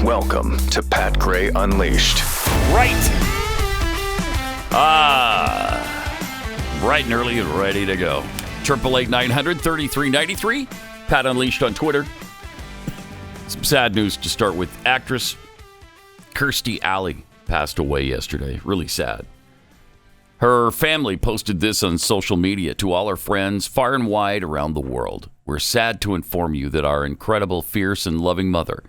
Welcome to Pat Gray Unleashed. Right. Bright and early and ready to go. 888-900-3393. Pat Unleashed on Twitter. Some sad news to start with. Actress Kirstie Alley passed away yesterday. Really sad. Her family posted this on social media to all her friends far and wide around the world. We're sad to inform you that our incredible, fierce, and loving mother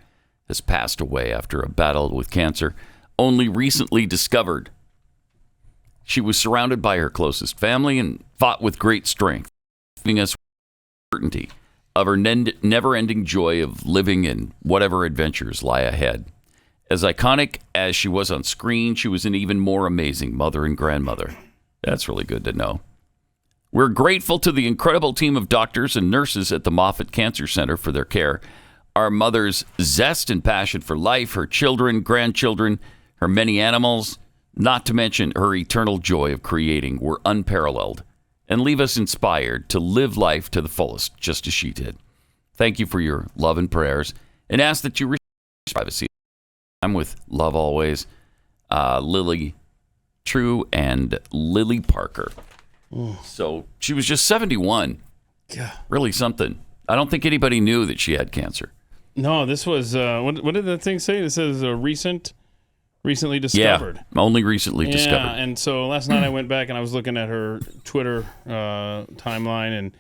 has passed away after a battle with cancer, only recently discovered. She was surrounded by her closest family and fought with great strength, giving us certainty of her never-ending joy of living and whatever adventures lie ahead. As iconic as she was on screen, she was an even more amazing mother and grandmother. That's really good to know. We're grateful to the incredible team of doctors and nurses at the Moffitt Cancer Center for their care. Our mother's zest and passion for life, her children, grandchildren, her many animals, not to mention her eternal joy of creating, were unparalleled and leave us inspired to live life to the fullest, just as she did. Thank you for your love and prayers, and ask that you respect privacy. I'm with love always, Lily True and Lily Parker. So she was just 71. God. Really something. I don't think anybody knew that she had cancer. No, this was, what did that thing say? It says recently discovered. Yeah, only recently discovered. Yeah, and so last night I went back and I was looking at her Twitter timeline, and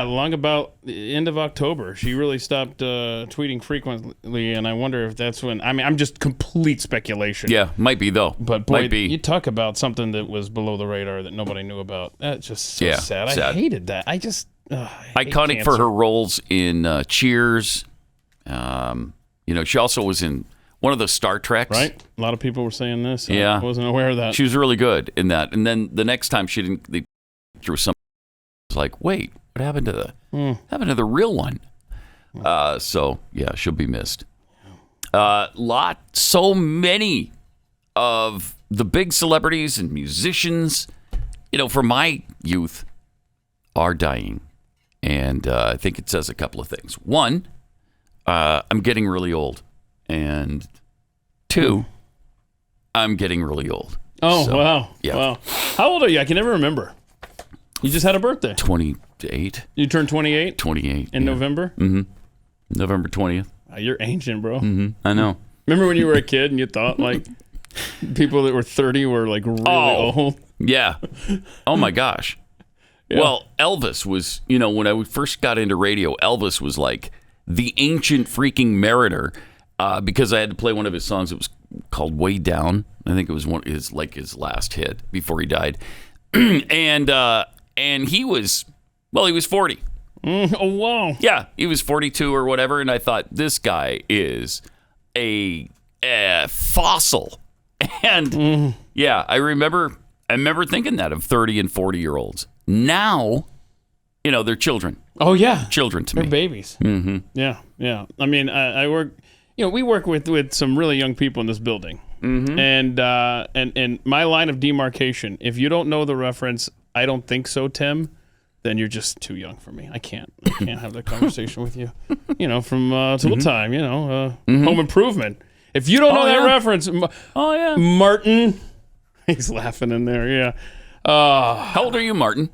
long about the end of October, she really stopped tweeting frequently, and I wonder if that's when, I'm just complete speculation. Yeah, might be though. But boy, might be. You talk about something that was below the radar that nobody knew about. That's just so sad. I hated that. I hate iconic cancer. for her roles in Cheers. She also was in one of the Star Treks. Right? A lot of people were saying this. Yeah. I wasn't aware of that. She was really good in that. And then the next time they threw something, it was like, wait, what happened to the real one? So she'll be missed. So many of the big celebrities and musicians, from my youth, are dying. And I think it says a couple of things. One, I'm getting really old. And two, I'm getting really old. Oh, so, wow. Yeah. Wow. How old are you? I can never remember. You just had a birthday. 28. You turned 28? 28. In November? Mm-hmm. November 20th. You're ancient, bro. Mm-hmm. I know. Remember when you were a kid and you thought, like, people that were 30 were, like, really old? Yeah. Oh, my gosh. Yeah. Well, Elvis was, when I first got into radio, Elvis was like the ancient freaking mariner because I had to play one of his songs. It was called Way Down. I think it was his last hit before he died. And he was 40. Oh, wow. Yeah, he was 42 or whatever. And I thought, this guy is a fossil. And I remember thinking that of 30 and 40-year-olds. Now, they're children. Oh, yeah. Children to me. They're babies. Mm-hmm. Yeah, yeah. I mean, I work, we work with some really young people in this building. Mm-hmm. And my line of demarcation, if you don't know the reference, I don't think so, Tim, then you're just too young for me. I can't have that conversation with you. From Tool Time, Home Improvement. If you don't know that reference, Martin, he's laughing in there, yeah. How old are you, Martin?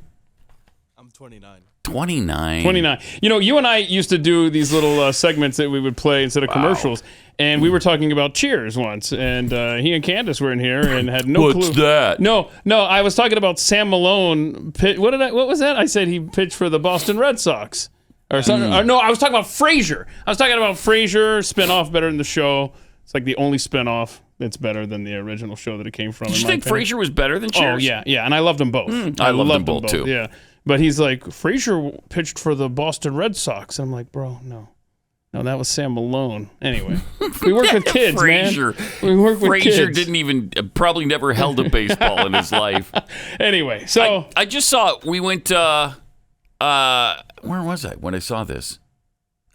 I'm 29. 29. You and I used to do these little segments that we would play instead of commercials, and we were talking about Cheers once, and he and Candace were in here and had no clue. What's that? No, I was talking about Sam Malone. What was that? I said he pitched for the Boston Red Sox. Or something. Or no, I was talking about Frasier. I was talking about Frasier, spinoff better than the show. It's like the only spinoff that's better than the original show that it came from. Did you think Frasier was better than Cheers? Oh, yeah, and I loved them both. I loved them both, too. Yeah, but he's like, Frasier pitched for the Boston Red Sox. I'm like, bro, no, that was Sam Malone. Anyway, we work with kids, Frasier. Man. We work with kids. Frasier didn't even, probably never held a baseball in his life. Anyway, so. I just saw, we went, where was I when I saw this?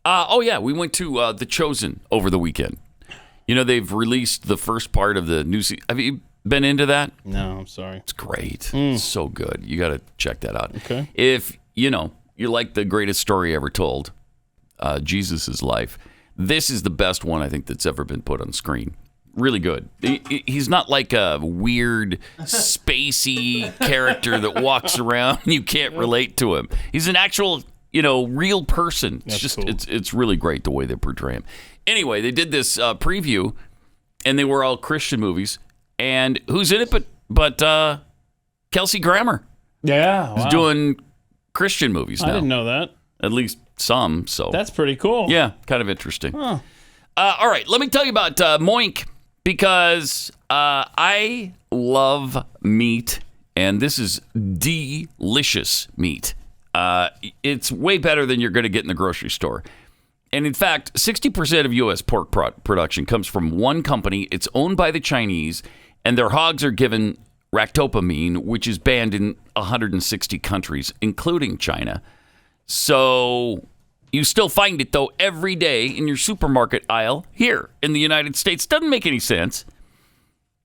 We went to The Chosen over the weekend. They've released the first part of the new season. Have you been into that? No, I'm sorry. It's great. It's so good. You got to check that out. Okay. If, you like the greatest story ever told, Jesus' life, This is the best one I think that's ever been put on screen. Really good. He's not like a weird, spacey character that walks around and you can't relate to him. He's an actual, real person. It's just, cool. It's really great the way they portray him. Anyway, they did this preview, and they were all Christian movies. And who's in it but Kelsey Grammer? Yeah, wow. He's doing Christian movies now. I didn't know that. At least some. So that's pretty cool. Yeah, kind of interesting. Huh. All right, let me tell you about Moink, because I love meat, and this is delicious meat. It's way better than you're going to get in the grocery store. And in fact, 60% of U.S. pork production comes from one company. It's owned by the Chinese, and their hogs are given ractopamine, which is banned in 160 countries, including China. So you still find it, though, every day in your supermarket aisle here in the United States. Doesn't make any sense.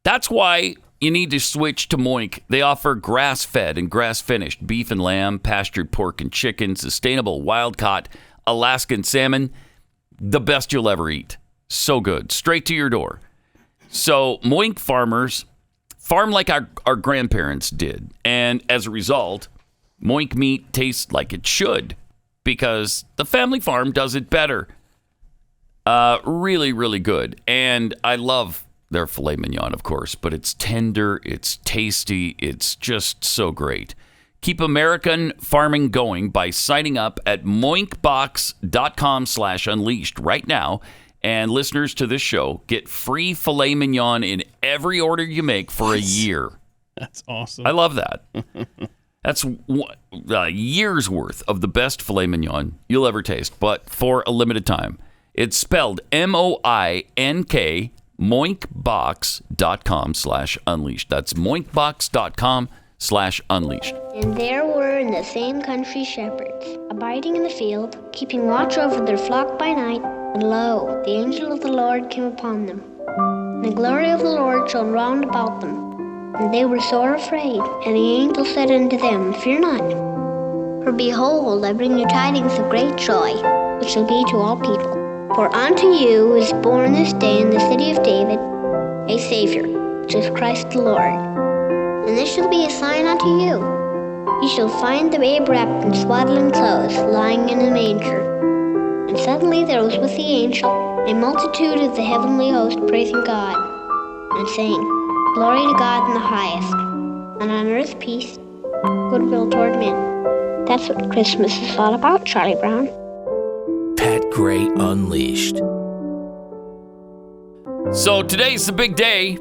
That's why you need to switch to Moink. They offer grass-fed and grass-finished beef and lamb, pastured pork and chicken, sustainable wild-caught Alaskan salmon, the best you'll ever eat. So good. Straight to your door. So Moink farmers farm like our grandparents did. And as a result, Moink meat tastes like it should, because the family farm does it better. Really, really good. And I love their filet mignon, of course, but it's tender, it's tasty, it's just so great. Keep American farming going by signing up at moinkbox.com/unleashed right now. And listeners to this show get free filet mignon in every order you make for a year. That's awesome. I love that. That's a year's worth of the best filet mignon you'll ever taste, but for a limited time. It's spelled MOINK, moinkbox.com/unleashed. That's moinkbox.com/unleashed. And there were in the same country shepherds, abiding in the field, keeping watch over their flock by night. And lo, the angel of the Lord came upon them. And the glory of the Lord shone round about them. And they were sore afraid. And the angel said unto them, Fear not. For behold, I bring you tidings of great joy, which shall be to all people. For unto you is born this day in the city of David a Savior, which is Christ the Lord. And this shall be a sign unto you. Ye shall find the babe wrapped in swaddling clothes, lying in a manger. And suddenly there was with the angel a multitude of the heavenly host praising God, and saying, Glory to God in the highest, and on earth peace, goodwill toward men. That's what Christmas is all about, Charlie Brown. Pat Gray Unleashed. So today's the big day,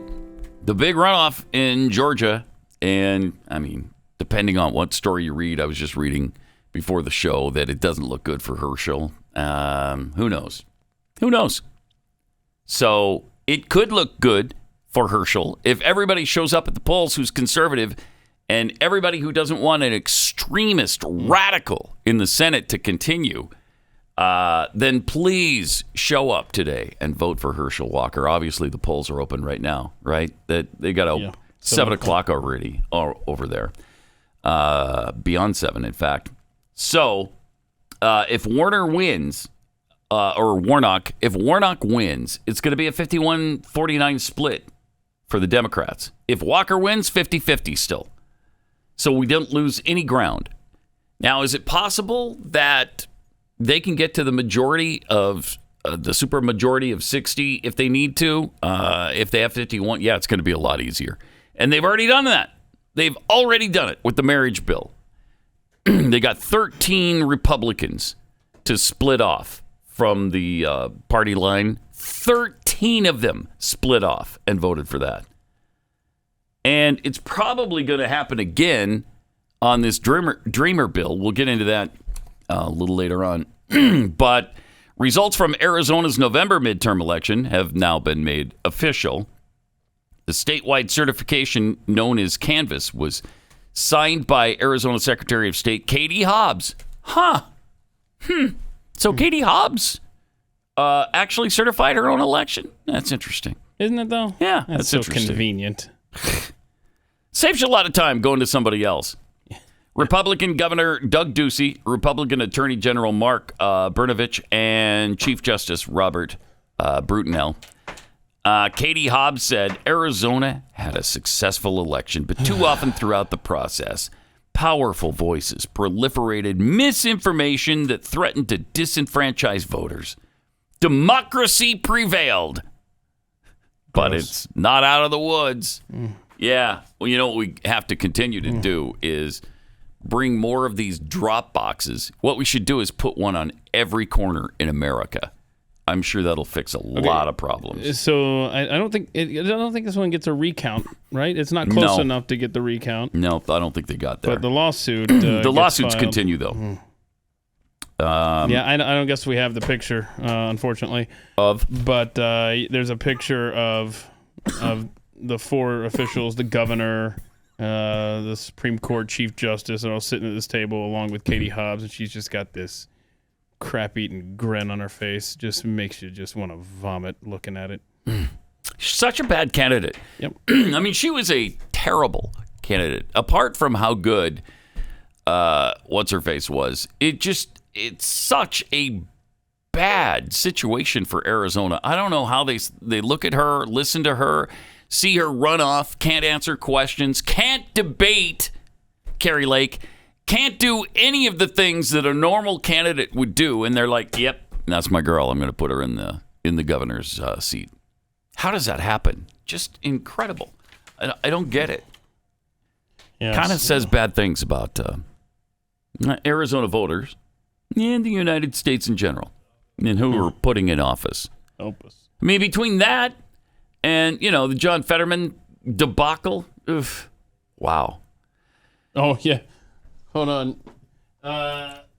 the big runoff in Georgia. And, I mean, depending on what story you read, I was just reading before the show that it doesn't look good for Herschel. Who knows? Who knows? So it could look good for Herschel if everybody shows up at the polls who's conservative, and everybody who doesn't want an extremist radical in the Senate to continue, then please show up today and vote for Herschel Walker. Obviously, the polls are open right now, right? That they got 7 o'clock already over there. Beyond 7, in fact. So if Warner wins, if Warnock wins, it's going to be a 51-49 split for the Democrats. If Walker wins, 50-50 still. So we don't lose any ground. Now, is it possible that they can get to the majority of the super majority of 60 if they need to? If they have 51, yeah, it's going to be a lot easier. And they've already done that. They've already done it with the marriage bill. They got 13 Republicans to split off from the party line. 13 of them split off and voted for that. And it's probably going to happen again on this Dreamer bill. We'll get into that a little later on. But results from Arizona's November midterm election have now been made official. The statewide certification known as Canvas was signed by Arizona Secretary of State Katie Hobbs. So Katie Hobbs actually certified her own election. That's interesting. Isn't it, though? Yeah, that's so interesting. Convenient. Saves you a lot of time going to somebody else. Republican Governor Doug Ducey, Republican Attorney General Mark Brnovich, and Chief Justice Robert Brutinel. Katie Hobbs said Arizona had a successful election, but too often throughout the process, powerful voices proliferated misinformation that threatened to disenfranchise voters. Democracy prevailed, but it's not out of the woods. Yeah. Well, you know what we have to continue to do is bring more of these drop boxes. What we should do is put one on every corner in America. I'm sure that'll fix a lot of problems. So I don't think this one gets a recount, right? It's not close enough to get the recount. No, I don't think they got there. But the lawsuit, the lawsuits continue though. Yeah, I don't guess we have the picture, unfortunately. But there's a picture of the four officials, the governor, the Supreme Court Chief Justice, are all sitting at this table along with Katie Hobbs, and she's just got this crap-eating grin on her face. Just makes you just want to vomit looking at it. Such a bad candidate. Yep. I mean, she was a terrible candidate. Apart from how good what's-her-face was, it's such a bad situation for Arizona. I don't know how they look at her, listen to her, see her run off, can't answer questions, can't debate Kari Lake, can't do any of the things that a normal candidate would do, and they're like, "Yep, that's my girl. I'm going to put her in the governor's seat." How does that happen? Just incredible. I don't get it. Yes. Kind of says bad things about Arizona voters and the United States in general, and who we're putting in office. Help us. I mean, between that and, the John Fetterman debacle, wow. Oh, yeah. Hold on.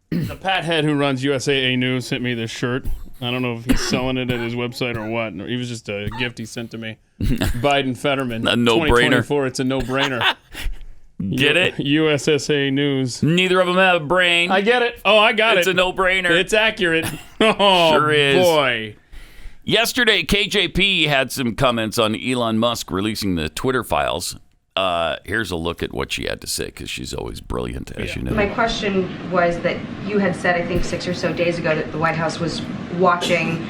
The Pat Head who runs USAA News sent me this shirt. I don't know if he's selling it at his website or what. It was just a gift he sent to me. Biden Fetterman. A no-brainer. 2024, it's a no-brainer. Get it? USSA News. Neither of them have a brain. I get it. Oh, I got it. It's a no-brainer. It's accurate. Oh, sure is. Boy. Yesterday, KJP had some comments on Elon Musk releasing the Twitter files. Here's a look at what she had to say, because she's always brilliant, as you know. My question was that you had said, I think 6 or so days ago, that the White House was watching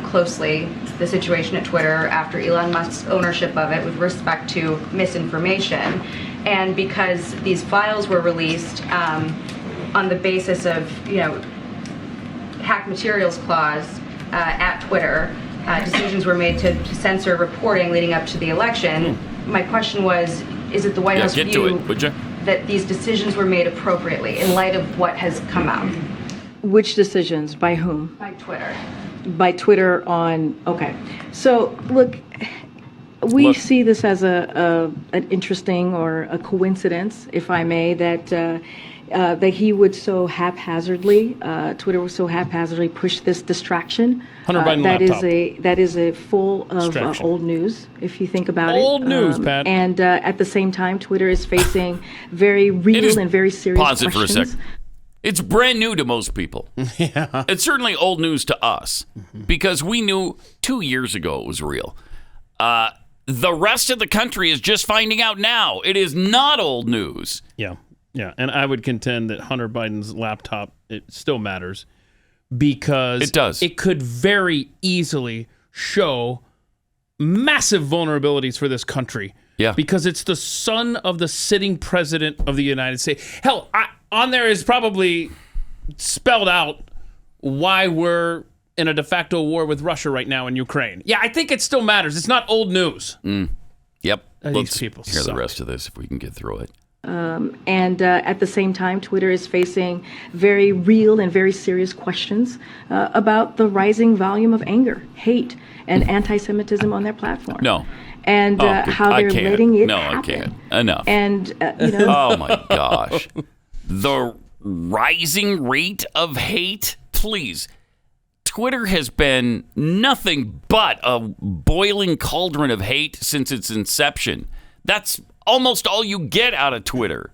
closely the situation at Twitter after Elon Musk's ownership of it with respect to misinformation. And because these files were released on the basis of, hack materials clause at Twitter, decisions were made to censor reporting leading up to the election. My question was, is it the White House view that these decisions were made appropriately in light of what has come out? Which decisions? By whom? By Twitter. By Twitter okay. So, look, we see this as an interesting or a coincidence, if I may, that he would so haphazardly, Twitter would so haphazardly push this distraction. Hunter Biden laptop. That is a full of old news, if you think about it. Old news, Pat. And at the same time, Twitter is facing very real and very serious questions. Pause it for a second. It's brand new to most people. Yeah. It's certainly old news to us, because we knew 2 years ago it was real. The rest of the country is just finding out now. It is not old news. Yeah. Yeah, and I would contend that Hunter Biden's laptop, it still matters, because it does. It could very easily show massive vulnerabilities for this country. Yeah. Because it's the son of the sitting president of the United States. Hell, on there is probably spelled out why we're in a de facto war with Russia right now in Ukraine. Yeah, I think it still matters. It's not old news. Yep. These people hear suck. the rest of this if we can get through it. And at the same time, Twitter is facing very real and very serious questions about the rising volume of anger, hate, and anti-Semitism on their platform. No. And how they're letting it happen. I can't. Enough. And, Oh, my gosh. The rising rate of hate? Please. Twitter has been nothing but a boiling cauldron of hate since its inception. That's almost all you get out of Twitter.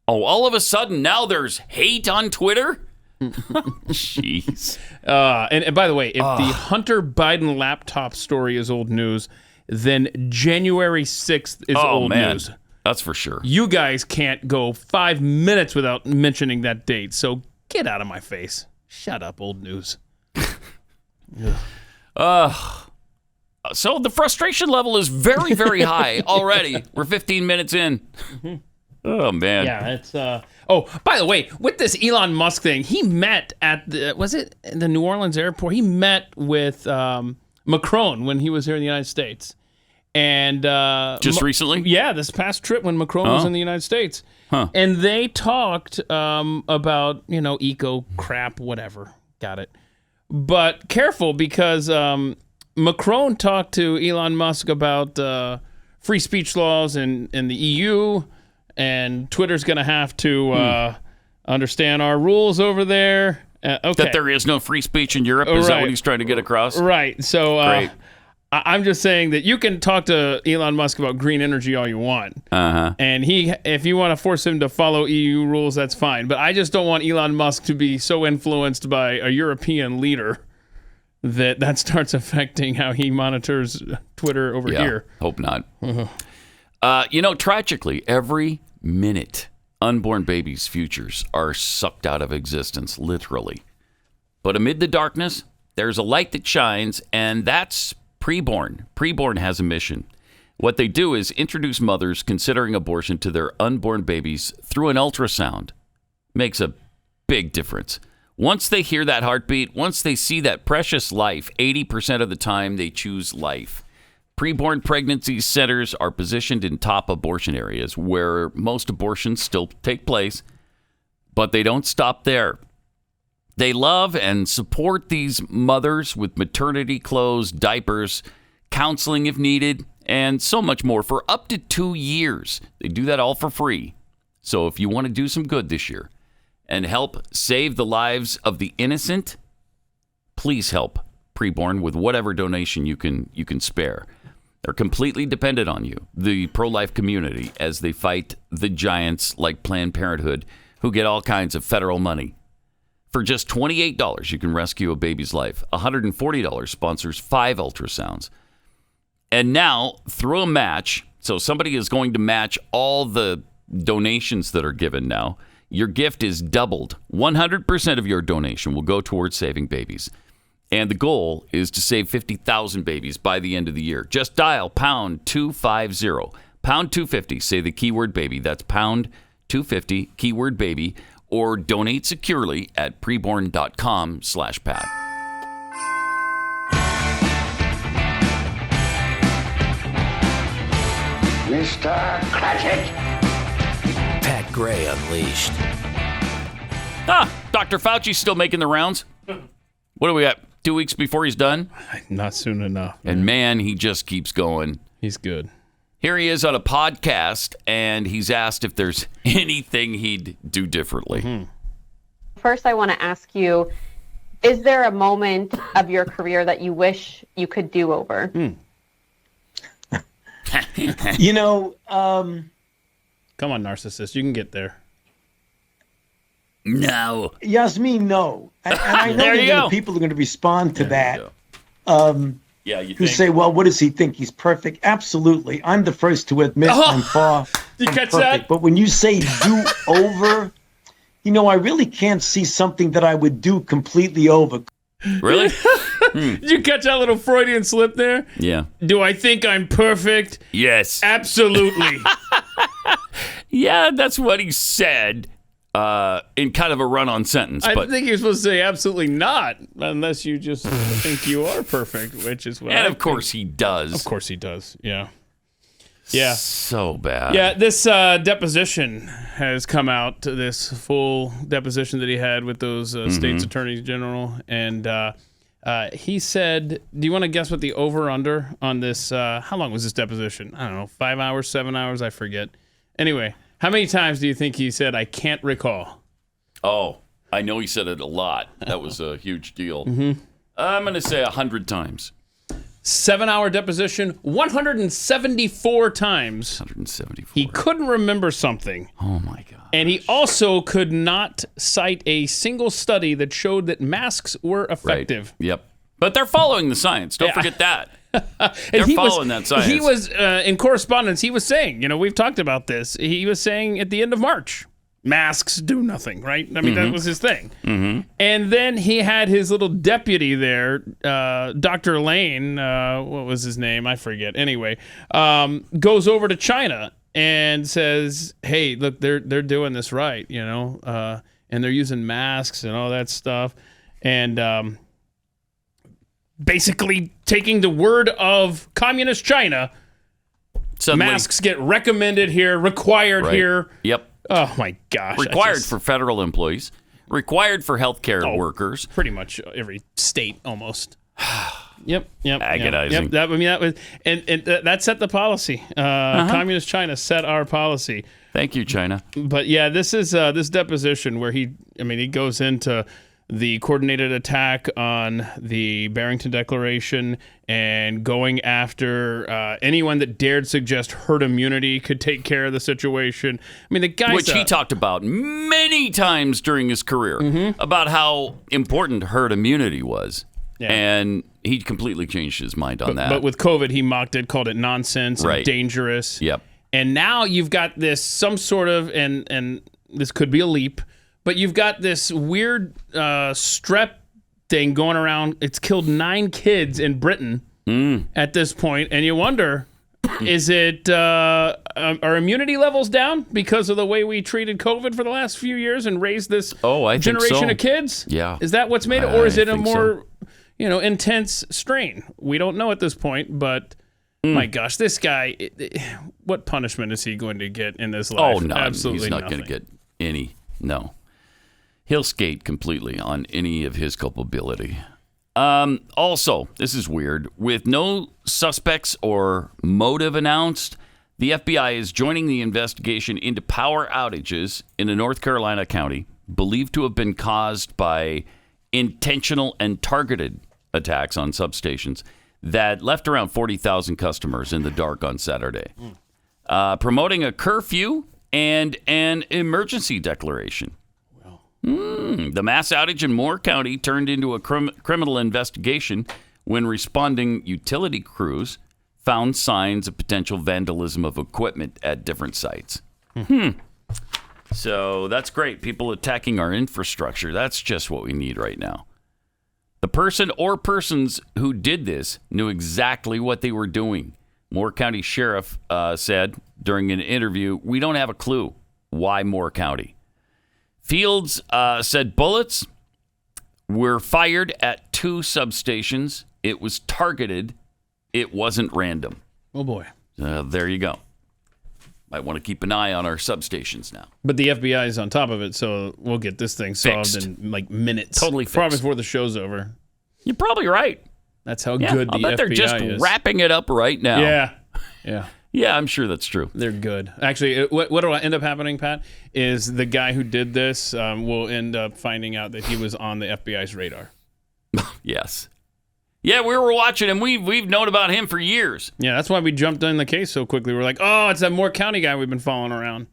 Oh, all of a sudden now there's hate on Twitter? Jeez. And by the way, if the Hunter Biden laptop story is old news, then January 6th is old news. That's for sure. You guys can't go 5 minutes without mentioning that date. So get out of my face. Shut up, old news. So the frustration level is very, very high already. We're 15 minutes in. Mm-hmm. Oh, man. Yeah, it's... Oh, by the way, with this Elon Musk thing, he met at the... Was it the New Orleans airport? He met with Macron when he was here in the United States. And... Just recently? Yeah, this past trip when Macron was in the United States. Huh. And they talked about, eco crap, whatever. Got it. But careful, because Macron talked to Elon Musk about free speech laws in the EU, and Twitter's going to have to understand our rules over there. Okay. That there is no free speech in Europe? Is that what he's trying to get across? Right. So Great. I'm just saying that you can talk to Elon Musk about green energy all you want. Uh-huh. And if you want to force him to follow EU rules, that's fine. But I just don't want Elon Musk to be so influenced by a European leader that starts affecting how he monitors Twitter over here. Hope not. Tragically, every minute, unborn babies' futures are sucked out of existence, literally. But amid the darkness, there's a light that shines, and that's preborn. Preborn has a mission. What they do is introduce mothers considering abortion to their unborn babies through an ultrasound. Makes a big difference. Once they hear that heartbeat, once they see that precious life, 80% of the time they choose life. Preborn pregnancy centers are positioned in top abortion areas where most abortions still take place, but they don't stop there. They love and support these mothers with maternity clothes, diapers, counseling if needed, and so much more for up to 2 years. They do that all for free. So if you want to do some good this year and help save the lives of the innocent, please help Preborn with whatever donation you can spare. They're completely dependent on you, the pro-life community, as they fight the giants like Planned Parenthood, who get all kinds of federal money. For just $28, you can rescue a baby's life. $140 sponsors 5 ultrasounds. And now, through a match, so somebody is going to match all the donations that are given now. Your gift is doubled. 100% of your donation will go towards saving babies. And the goal is to save 50,000 babies by the end of the year. Just dial pound 250, pound 250, say the keyword baby. That's pound 250, keyword baby, or donate securely at preborn.com/Pat. Mr. Cratchit. Pat Gray Unleashed. Dr. Fauci's still making the rounds. What do we got? 2 weeks before he's done? Not soon enough. And man, he just keeps going. He's good. Here he is on a podcast, and he's asked if there's anything he'd do differently. Mm-hmm. First, I want to ask you, is there a moment of your career that you wish you could do over? Come on, narcissist. You can get there. No. Yasmin, no. And I know that people are going to respond to that. Who say, well, what does he think? He's perfect? Absolutely. I'm the first to admit I'm far you from catch perfect. that? But when you say do over, I really can't see something that I would do completely over. Really? Did you catch that little Freudian slip there? Yeah. Do I think I'm perfect? Yes. Absolutely. Yeah, that's what he said in kind of a run-on sentence. I think you're supposed to say absolutely not, unless you just think you are perfect, which is what And of course he does. Of course he does, yeah. Yeah. So bad. Yeah, this deposition has come out, this full deposition that he had with those state's attorneys general. And he said, do you want to guess what the over-under on this, how long was this deposition? I don't know, 5 hours, 7 hours, I forget. Anyway, how many times do you think he said, I can't recall? Oh, I know he said it a lot. That was a huge deal. I'm going to say 100 times. 7-hour deposition, 174 times. 174. He couldn't remember something. Oh, my God. And he also could not cite a single study that showed that masks were effective. Right. Yep. But they're following the science. Don't forget that. They're following that science. He was in correspondence. He was saying, we've talked about this. He was saying at the end of March, masks do nothing, right? I mean, that was his thing. Mm-hmm. And then he had his little deputy there, Dr. Lane. What was his name? I forget. Anyway, goes over to China and says, "Hey, look, they're doing this right, and they're using masks and all that stuff." And basically taking the word of communist China, suddenly, masks get recommended here, required here. Yep. Oh, my gosh. Required for federal employees, required for healthcare workers. Pretty much every state almost. Yep. Agonizing. Yep. That was, and that set the policy. Communist China set our policy. Thank you, China. But yeah, this is this deposition where he goes into the coordinated attack on the Barrington Declaration and going after anyone that dared suggest herd immunity could take care of the situation. I mean, the guy, which he talked about many times during his career, about how important herd immunity was. Yeah. And he completely changed his mind on that. But with COVID, he mocked it, called it nonsense and dangerous. Yep. And now you've got this some sort of, and this could be a leap, but you've got this weird strep thing going around. It's killed 9 kids in Britain at this point, and you wonder, is it are immunity levels down because of the way we treated COVID for the last few years and raised this generation of kids? Yeah. Is that what's made it, or is it a more intense strain? We don't know at this point, but my gosh, this guy, what punishment is he going to get in this life? Oh, no, absolutely he's not going to get any. No. He'll skate completely on any of his culpability. Also, this is weird. With no suspects or motive announced, the FBI is joining the investigation into power outages in a North Carolina county believed to have been caused by intentional and targeted attacks on substations that left around 40,000 customers in the dark on Saturday, promoting a curfew and an emergency declaration. The mass outage in Moore County turned into a criminal investigation when responding utility crews found signs of potential vandalism of equipment at different sites. So that's great. People attacking our infrastructure. That's just what we need right now. The person or persons who did this knew exactly what they were doing. Moore County Sheriff said during an interview, "We don't have a clue why Moore County." Fields said bullets were fired at 2 substations. It was targeted. It wasn't random. Oh, boy. There you go. Might want to keep an eye on our substations now. But the FBI is on top of it, so we'll get this thing solved in like minutes. Totally fixed. Probably before the show's over. You're probably right. That's how good the FBI is. I bet they're just wrapping it up right now. Yeah. Yeah, I'm sure that's true. They're good. Actually, what will end up happening, Pat, is the guy who did this will end up finding out that he was on the FBI's radar. Yes. Yeah, we were watching him. We've known about him for years. Yeah, that's why we jumped in the case so quickly. We're like, oh, it's that Moore County guy we've been following around.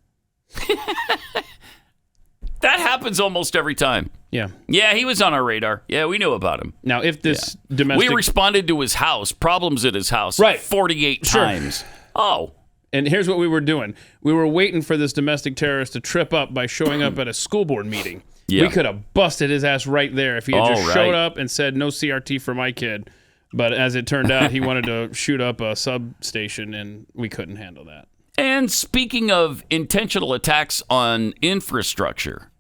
That happens almost every time. Yeah. Yeah, he was on our radar. Yeah, we knew about him. Now, if this domestic... We responded to his house, problems at his house, 48 times. Oh. And here's what we were doing. We were waiting for this domestic terrorist to trip up by showing up at a school board meeting. Yeah. We could have busted his ass right there if he had just showed up and said, no CRT for my kid. But as it turned out, he wanted to shoot up a substation, and we couldn't handle that. And speaking of intentional attacks on infrastructure,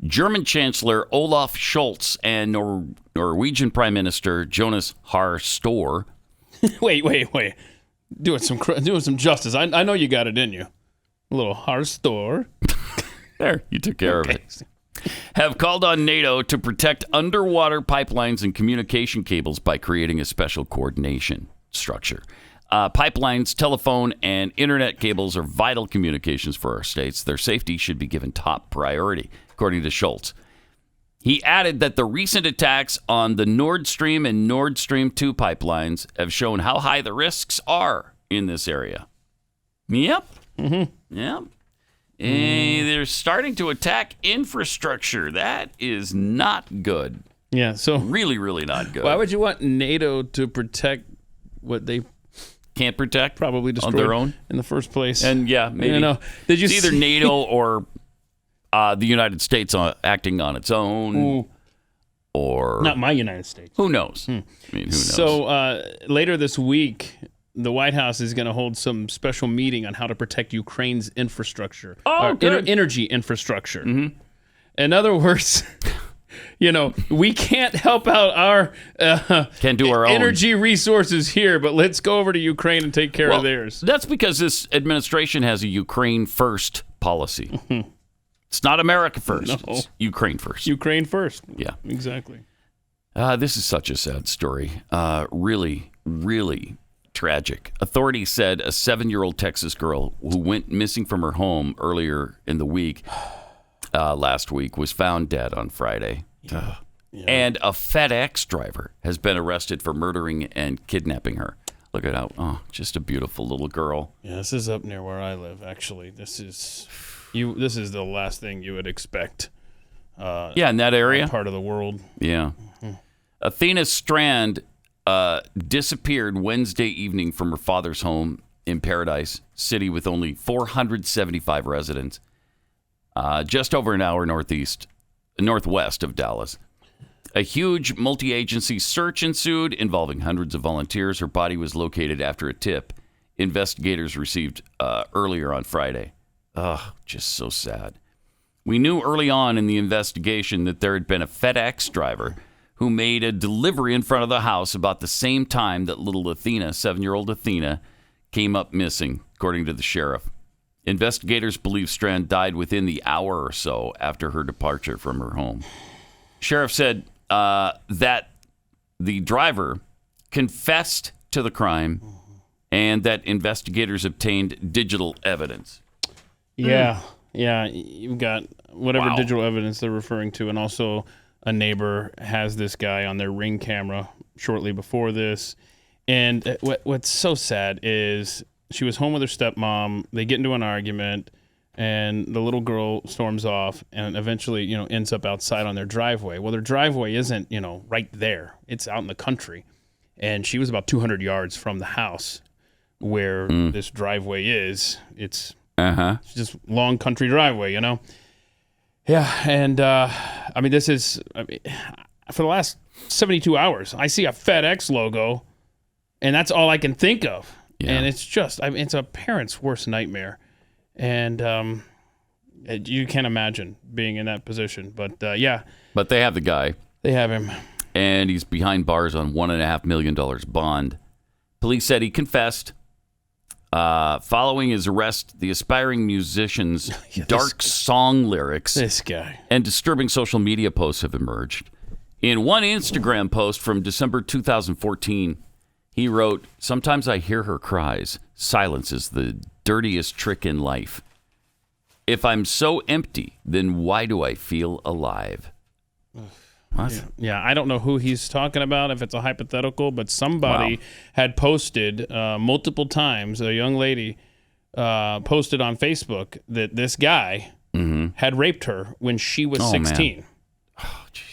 German Chancellor Olaf Scholz and Norwegian Prime Minister Jonas Gahr Store. Wait. Doing some justice. I know you got it in you. A little Gahr Store. There, you took care of it. Have called on NATO to protect underwater pipelines and communication cables by creating a special coordination structure. Pipelines, telephone, and internet cables are vital communications for our states. Their safety should be given top priority, according to Scholz. He added that the recent attacks on the Nord Stream and Nord Stream 2 pipelines have shown how high the risks are in this area. Yep. Mm-hmm. Yep. They're starting to attack infrastructure. That is not good. Yeah, so really, really not good. Why would you want NATO to protect what they can't protect, probably destroyed on their own in the first place. And maybe did you it's either NATO or the United States acting on its own. Ooh. Or not my United States. Who knows? I mean, who knows? So later this week, the White House is going to hold some special meeting on how to protect Ukraine's infrastructure. Energy infrastructure. Mm-hmm. In other words, we can't help out our can't do our energy resources here, but let's go over to Ukraine and take care of theirs. That's because this administration has a Ukraine first policy. It's not America first. No. It's Ukraine first. Ukraine first. Yeah. Exactly. This is such a sad story. Really, really tragic. Authorities said a 7-year-old Texas girl who went missing from her home earlier in the week, last week, was found dead on Friday. Yeah. And a FedEx driver has been arrested for murdering and kidnapping her. Look at how, just a beautiful little girl. Yeah, this is up near where I live, actually. This is the last thing you would expect. In that area? Part of the world. Yeah. Mm-hmm. Athena Strand disappeared Wednesday evening from her father's home in Paradise City with only 475 residents, just over an hour northwest of Dallas. A huge multi-agency search ensued involving hundreds of volunteers. Her body was located after a tip investigators received earlier on Friday. Just so sad. We knew early on in the investigation that there had been a FedEx driver who made a delivery in front of the house about the same time that little Athena, 7-year-old Athena, came up missing, according to the sheriff. Investigators believe Strand died within the hour or so after her departure from her home. Sheriff said that the driver confessed to the crime and that investigators obtained digital evidence. Yeah, you've got whatever digital evidence they're referring to, and also a neighbor has this guy on their Ring camera shortly before this. And what's so sad is she was home with her stepmom. They get into an argument, and the little girl storms off and eventually, ends up outside on their driveway. Well, their driveway isn't, right there. It's out in the country. And she was about 200 yards from the house where this driveway is. It's just long country driveway, Yeah, and this is for the last 72 hours, I see a FedEx logo, and that's all I can think of. Yeah. And it's just, it's a parent's worst nightmare. And you can't imagine being in that position. But, But they have the guy. They have him. And he's behind bars on $1.5 million bond. Police said he confessed. Following his arrest, the aspiring musician's dark song lyrics and disturbing social media posts have emerged. In one Instagram post from December 2014, he wrote, "Sometimes I hear her cries. Silence is the dirtiest trick in life. If I'm so empty, then why do I feel alive?" What? Yeah, I don't know who he's talking about, if it's a hypothetical, but somebody had posted multiple times, a young lady posted on Facebook that this guy had raped her when she was 16.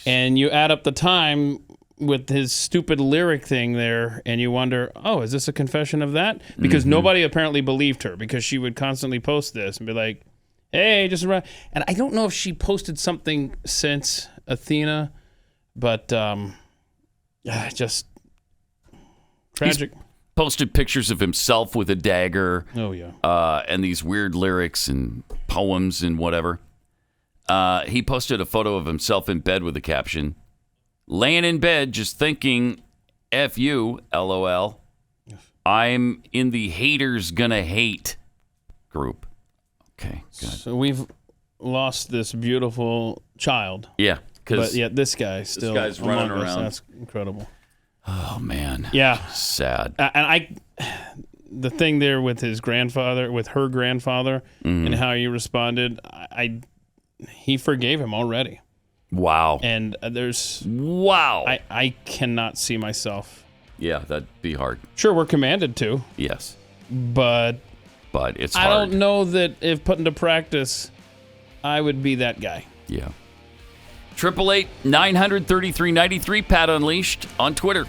And you add up the time with his stupid lyric thing there, and you wonder, is this a confession of that? Because nobody apparently believed her, because she would constantly post this and be like, hey, just around. And I don't know if she posted something since Athena, but just tragic. He's posted pictures of himself with a dagger. Oh, yeah. And these weird lyrics and poems and whatever. He posted a photo of himself in bed with a caption, "Laying in bed just thinking, F you, LOL. I'm in the haters gonna hate group." Okay, good. So we've lost this beautiful child. Yeah. But yet this guy still guy's running among us. around. That's incredible. Oh, man. Yeah. Sad. And the thing there with his grandfather, with her grandfather, and how he responded, he forgave him already. Wow. And I cannot see myself. Yeah, that'd be hard. Sure, we're commanded to. Yes. But it's hard. I don't know that if put into practice, I would be that guy. Yeah. 888-933-93, Pat Unleashed on Twitter.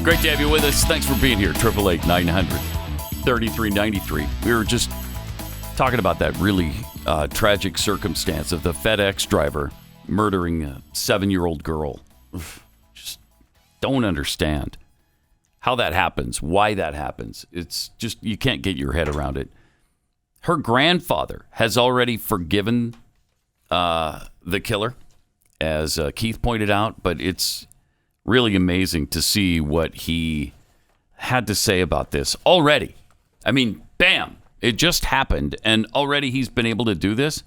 Great to have you with us. Thanks for being here. 888-900-3393. We were just talking about that really tragic circumstance of the FedEx driver murdering a 7-year-old girl. Just don't understand how that happens, why that happens. It's just, you can't get your head around it. Her grandfather has already forgiven the killer, as Keith pointed out, but it's really amazing to see what he had to say about this already. I mean, bam, it just happened, and already he's been able to do this.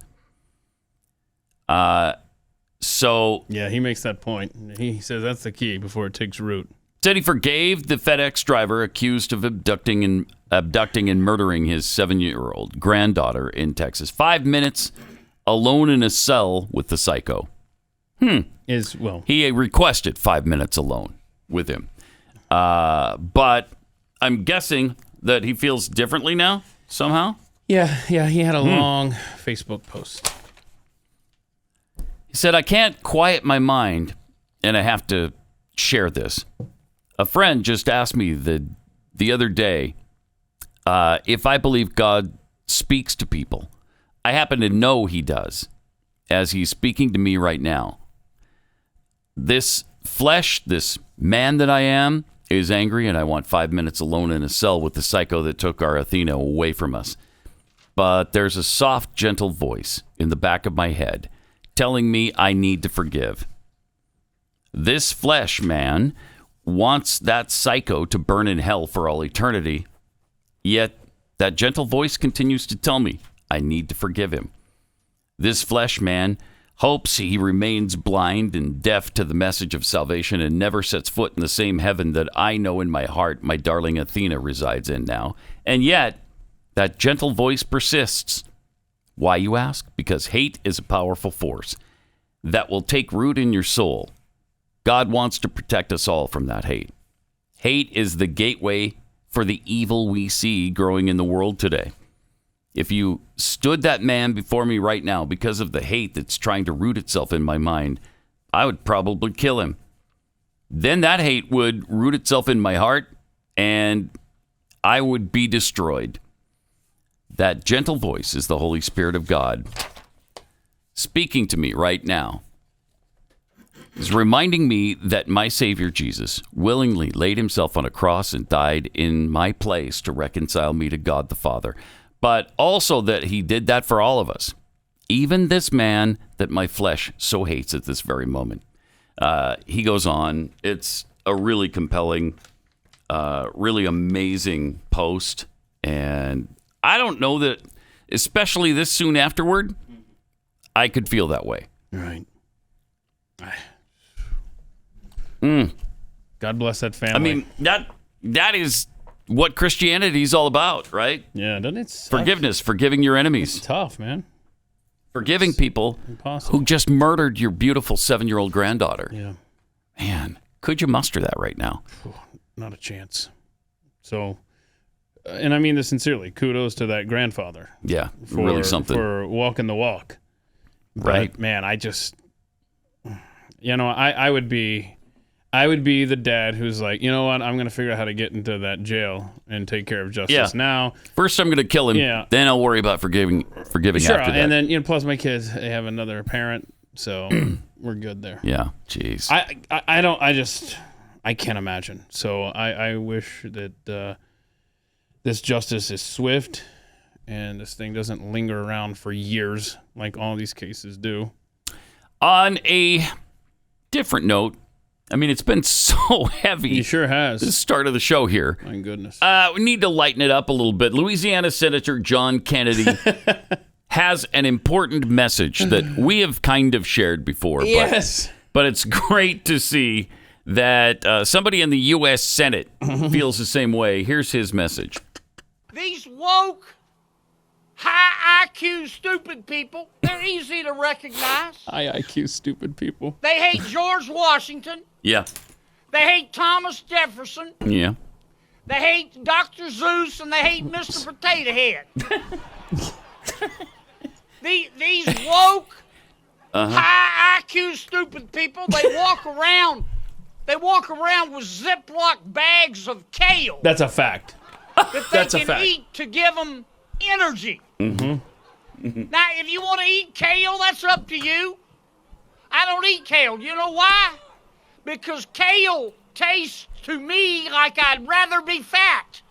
So yeah, he makes that point. He says that's the key before it takes root. Said he forgave the FedEx driver accused of abducting and murdering his 7-year-old granddaughter in Texas. 5 minutes alone in a cell with the psycho. He requested 5 minutes alone with him. But I'm guessing that he feels differently now, somehow. Yeah, he had a long Facebook post. He said, I can't quiet my mind, and I have to share this. A friend just asked me the other day if I believe God speaks to people. I happen to know he does, as he's speaking to me right now. This flesh, this man that I am, is angry, and I want 5 minutes alone in a cell with the psycho that took our Athena away from us. But there's a soft, gentle voice in the back of my head telling me I need to forgive. This flesh man wants that psycho to burn in hell for all eternity, yet that gentle voice continues to tell me I need to forgive him. This flesh man hopes he remains blind and deaf to the message of salvation and never sets foot in the same heaven that I know in my heart my darling Athena resides in now. And yet, that gentle voice persists. Why, you ask? Because hate is a powerful force that will take root in your soul. God wants to protect us all from that hate. Hate is the gateway for the evil we see growing in the world today. If you stood that man before me right now because of the hate that's trying to root itself in my mind, I would probably kill him. Then that hate would root itself in my heart, and I would be destroyed. That gentle voice is the Holy Spirit of God speaking to me right now. Is reminding me that my Savior Jesus willingly laid himself on a cross and died in my place to reconcile me to God the Father. But also that he did that for all of us, even this man that my flesh so hates at this very moment. He goes on. It's a really compelling, really amazing post. And I don't know that, especially this soon afterward, I could feel that way. Right. God bless that family. I mean, that is what Christianity is all about, right? Yeah, doesn't it suck? Forgiveness, forgiving your enemies. It's tough, man. Forgiving people who just murdered your beautiful 7-year-old granddaughter. Yeah. Man, could you muster that right now? Not a chance. So, and I mean this sincerely, kudos to that grandfather. Yeah, really something. For walking the walk. Right. But, man, I just, I would be the dad who's like, you know what, I'm going to figure out how to get into that jail and take care of justice now. First, I'm going to kill him. Then I'll worry about forgiving after that. And then, plus my kids, they have another parent, so we're good there. Yeah, jeez. I can't imagine. So I wish that this justice is swift and this thing doesn't linger around for years like all these cases do. On a different note, I mean, it's been so heavy. It sure has. The start of the show here. My goodness. We need to lighten it up a little bit. Louisiana Senator John Kennedy has an important message that we have kind of shared before. Yes. But it's great to see that somebody in the U.S. Senate feels the same way. Here's his message. These woke, high IQ, stupid people, they're easy to recognize. High IQ, stupid people. They hate George Washington. Yeah. They hate Thomas Jefferson. Yeah. They hate Dr. Zeus, and they hate Mr. Potato Head. These woke, high IQ, stupid people, they walk around They walk around with Ziploc bags of kale. That's a fact. That they can eat to give them energy. Now, if you want to eat kale, that's up to you. I don't eat kale. You know why? Because kale tastes to me like I'd rather be fat.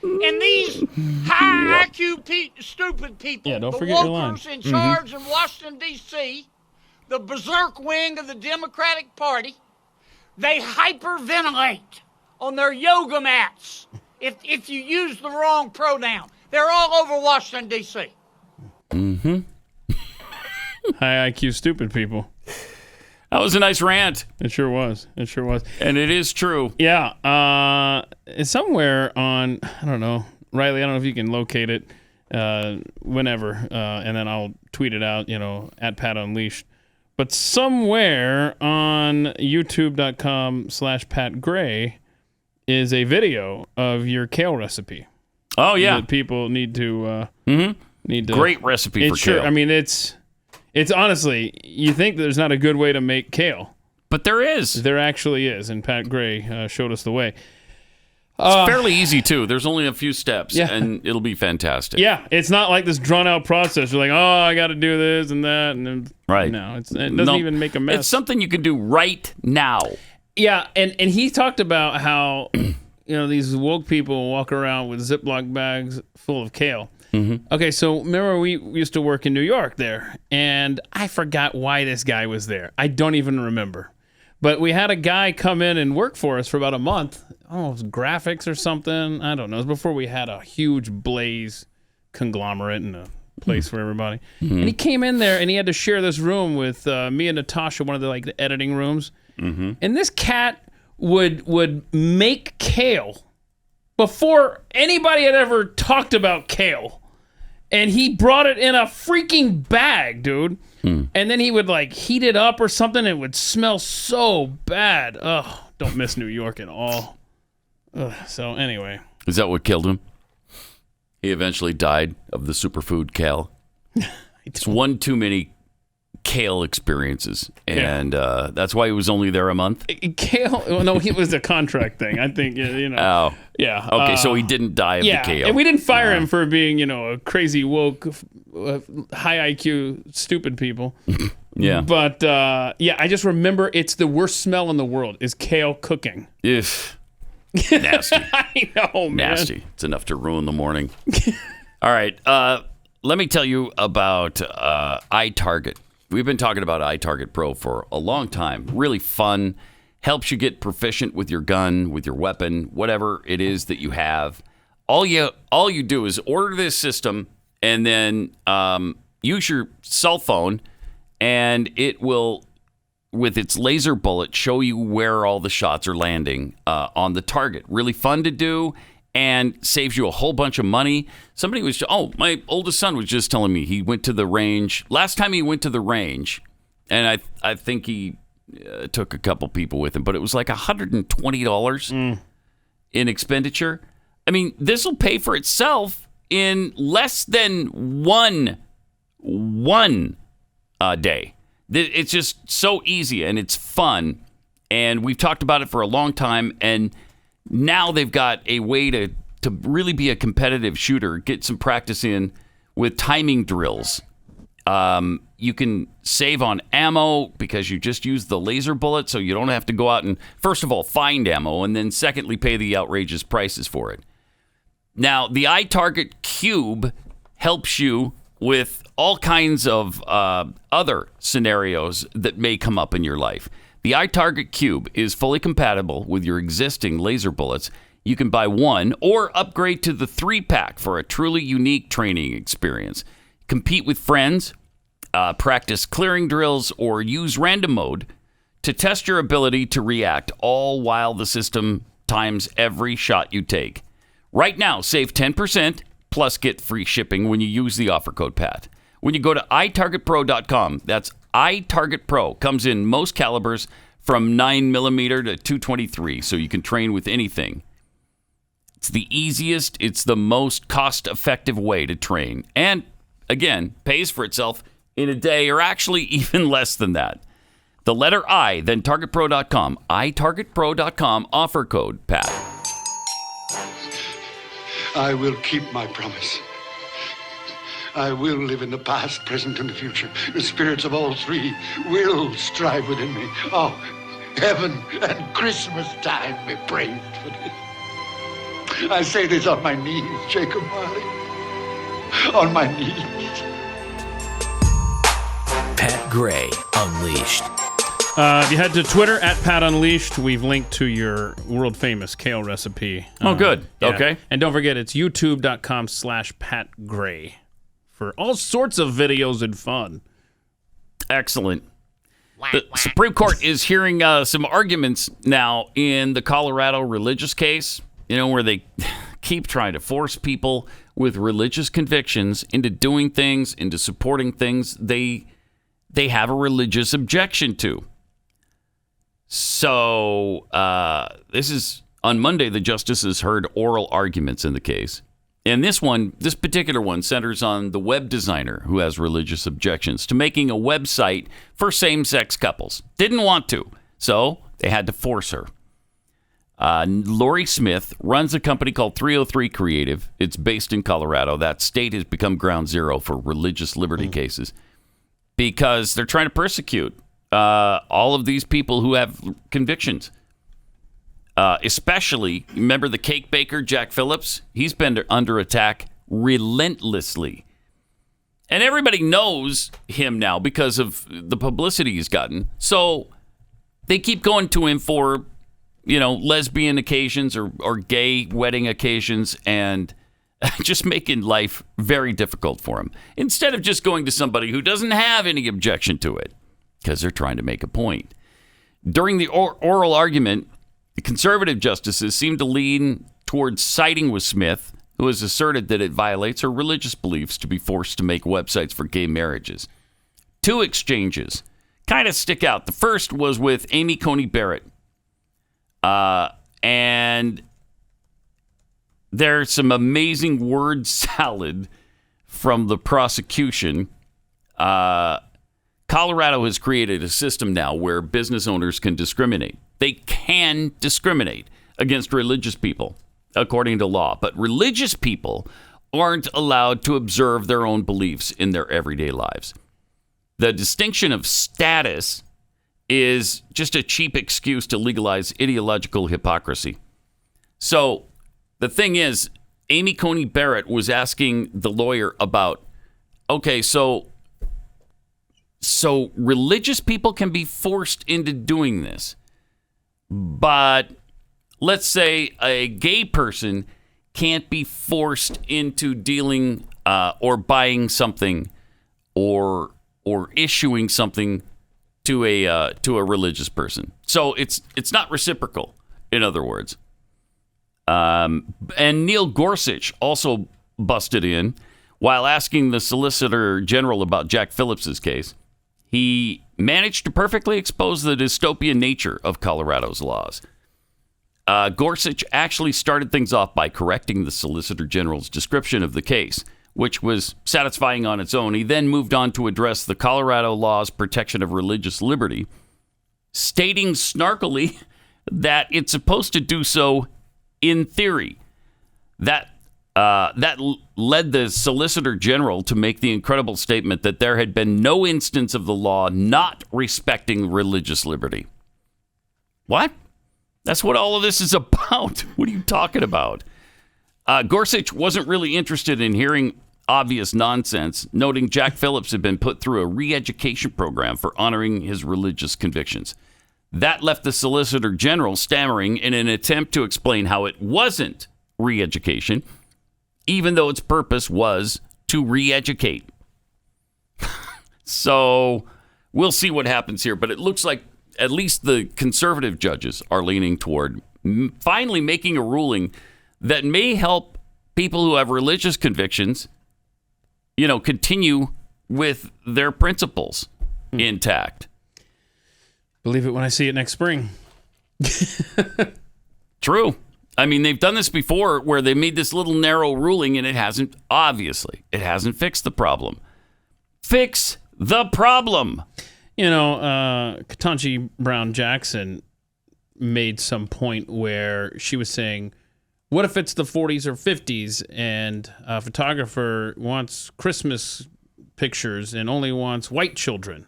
And these high IQ stupid people, don't the forget your line. wokers in charge in Washington, D.C., the berserk wing of the Democratic Party, they hyperventilate on their yoga mats if you use the wrong pronoun. They're all over Washington, D.C. High IQ stupid people. That was a nice rant. It sure was. And it is true. Yeah. It's somewhere on, I don't know, Riley, I don't know if you can locate it whenever, and then I'll tweet it out, at Pat Unleashed. But somewhere on youtube.com/Pat Gray is a video of your kale recipe. Oh, yeah. That people need to... Great recipe for kale. I mean, it's honestly, you think there's not a good way to make kale. But there is. There actually is, and Pat Gray showed us the way. It's fairly easy, too. There's only a few steps, and it'll be fantastic. Yeah, it's not like this drawn-out process. You're like, I got to do this and that. And then, right. No, it doesn't even make a mess. It's something you can do right now. Yeah, and he talked about how, these woke people walk around with Ziploc bags full of kale. Okay, so remember we used to work in New York there, and I forgot why this guy was there. I don't even remember. But we had a guy come in and work for us for about a month. Oh, it was graphics or something. I don't know. It was before we had a huge Blaze conglomerate and a place for everybody. And he came in there, and he had to share this room with me and Natasha, one of the editing rooms. And this cat would make kale before anybody had ever talked about kale. And he brought it in a freaking bag, dude. And then he would heat it up or something. It would smell so bad. Ugh, don't miss New York at all. Ugh, so anyway. Is that what killed him? He eventually died of the superfood kale. It's one too many kale experiences. And that's why he was only there a month? Kale? Well, no, it was a contract thing. I think, Oh. Yeah. Okay, so he didn't die of the kale. And we didn't fire him for being, a crazy, woke, high IQ, stupid people. Yeah. But, I just remember it's the worst smell in the world is kale cooking. Nasty. I know, man. Nasty. It's enough to ruin the morning. All right. Let me tell you about iTarget. We've been talking about iTargetPro for a long time. Really fun. Helps you get proficient with your gun, with your weapon, whatever it is that you have. All you do is order this system and then use your cell phone, and it will, with its laser bullet, show you where all the shots are landing on the target. Really fun to do and saves you a whole bunch of money. My oldest son was just telling me he went to the range. Last time he went to the range, and I think he took a couple people with him, but it was like $120 in expenditure. I mean, this will pay for itself in less than one day. It's just so easy and it's fun, and we've talked about it for a long time, and now they've got a way to really be a competitive shooter, get some practice in with timing drills. You can save on ammo because you just use the laser bullet, so you don't have to go out and, first of all, find ammo, and then secondly, pay the outrageous prices for it. Now, the iTarget Cube helps you with all kinds of other scenarios that may come up in your life. The iTarget Cube is fully compatible with your existing laser bullets. You can buy one or upgrade to the 3-pack for a truly unique training experience. Compete with friends, practice clearing drills, or use random mode to test your ability to react, all while the system times every shot you take. Right now, save 10% plus get free shipping when you use the offer code PAT. When you go to iTargetPro.com, that's iTargetPro, comes in most calibers from 9mm to 223, so you can train with anything. It's the easiest, it's the most cost-effective way to train. And, again, pays for itself in a day, or actually even less than that. The letter I, then targetpro.com. itargetpro.com, offer code PAT. I will keep my promise. I will live in the past, present, and the future. The spirits of all three will strive within me. Oh, heaven and Christmas time be praised for this. I say this on my knees, Jacob Marley. On my knees. Pat Gray Unleashed. If you head to Twitter at Pat Unleashed, we've linked to your world famous kale recipe. Good. Yeah. Okay. And don't forget, it's youtube.com/Pat Gray for all sorts of videos and fun. Excellent. The Supreme Court is hearing some arguments now in the Colorado religious case, where they keep trying to force people with religious convictions into doing things, into supporting things they have a religious objection to. So this is on Monday. The justices heard oral arguments in the case, and this particular one, centers on the web designer who has religious objections to making a website for same-sex couples. Didn't want to, so they had to force her. Lori Smith runs a company called 303 Creative. It's based in Colorado. That state has become ground zero for religious liberty cases because they're trying to persecute all of these people who have convictions. Especially, remember the cake baker, Jack Phillips? He's been under attack relentlessly. And everybody knows him now because of the publicity he's gotten. So they keep going to him for, lesbian occasions or gay wedding occasions and just making life very difficult for him. Instead of just going to somebody who doesn't have any objection to it, because they're trying to make a point. During the oral argument, the conservative justices seemed to lean towards siding with Smith, who has asserted that it violates her religious beliefs to be forced to make websites for gay marriages. Two exchanges kind of stick out. The first was with Amy Coney Barrett. And there's some amazing word salad from the prosecution. Colorado has created a system now where business owners can discriminate. They can discriminate against religious people, according to law. But religious people aren't allowed to observe their own beliefs in their everyday lives. The distinction of status is just a cheap excuse to legalize ideological hypocrisy. So the thing is, Amy Coney Barrett was asking the lawyer about, okay, so religious people can be forced into doing this, but let's say a gay person can't be forced into dealing or buying something or issuing something to a religious person. So it's not reciprocal, in other words. And Neil Gorsuch also busted in while asking the Solicitor General about Jack Phillips's case. He managed to perfectly expose the dystopian nature of Colorado's laws. Gorsuch actually started things off by correcting the Solicitor General's description of the case, which was satisfying on its own. He then moved on to address the Colorado law's protection of religious liberty, stating snarkily that it's supposed to do so in theory. That led the Solicitor General to make the incredible statement that there had been no instance of the law not respecting religious liberty. What? That's what all of this is about. What are you talking about? Gorsuch wasn't really interested in hearing obvious nonsense, noting Jack Phillips had been put through a re-education program for honoring his religious convictions. That left the Solicitor General stammering in an attempt to explain how it wasn't re-education, even though its purpose was to re-educate. So we'll see what happens here, but it looks like at least the conservative judges are leaning toward finally making a ruling that may help people who have religious convictions, continue with their principles intact. Believe it when I see it next spring. True. I mean, they've done this before where they made this little narrow ruling and it hasn't fixed the problem. Fix the problem. Ketanji Brown Jackson made some point where she was saying, what if it's the 40s or 50s and a photographer wants Christmas pictures and only wants white children?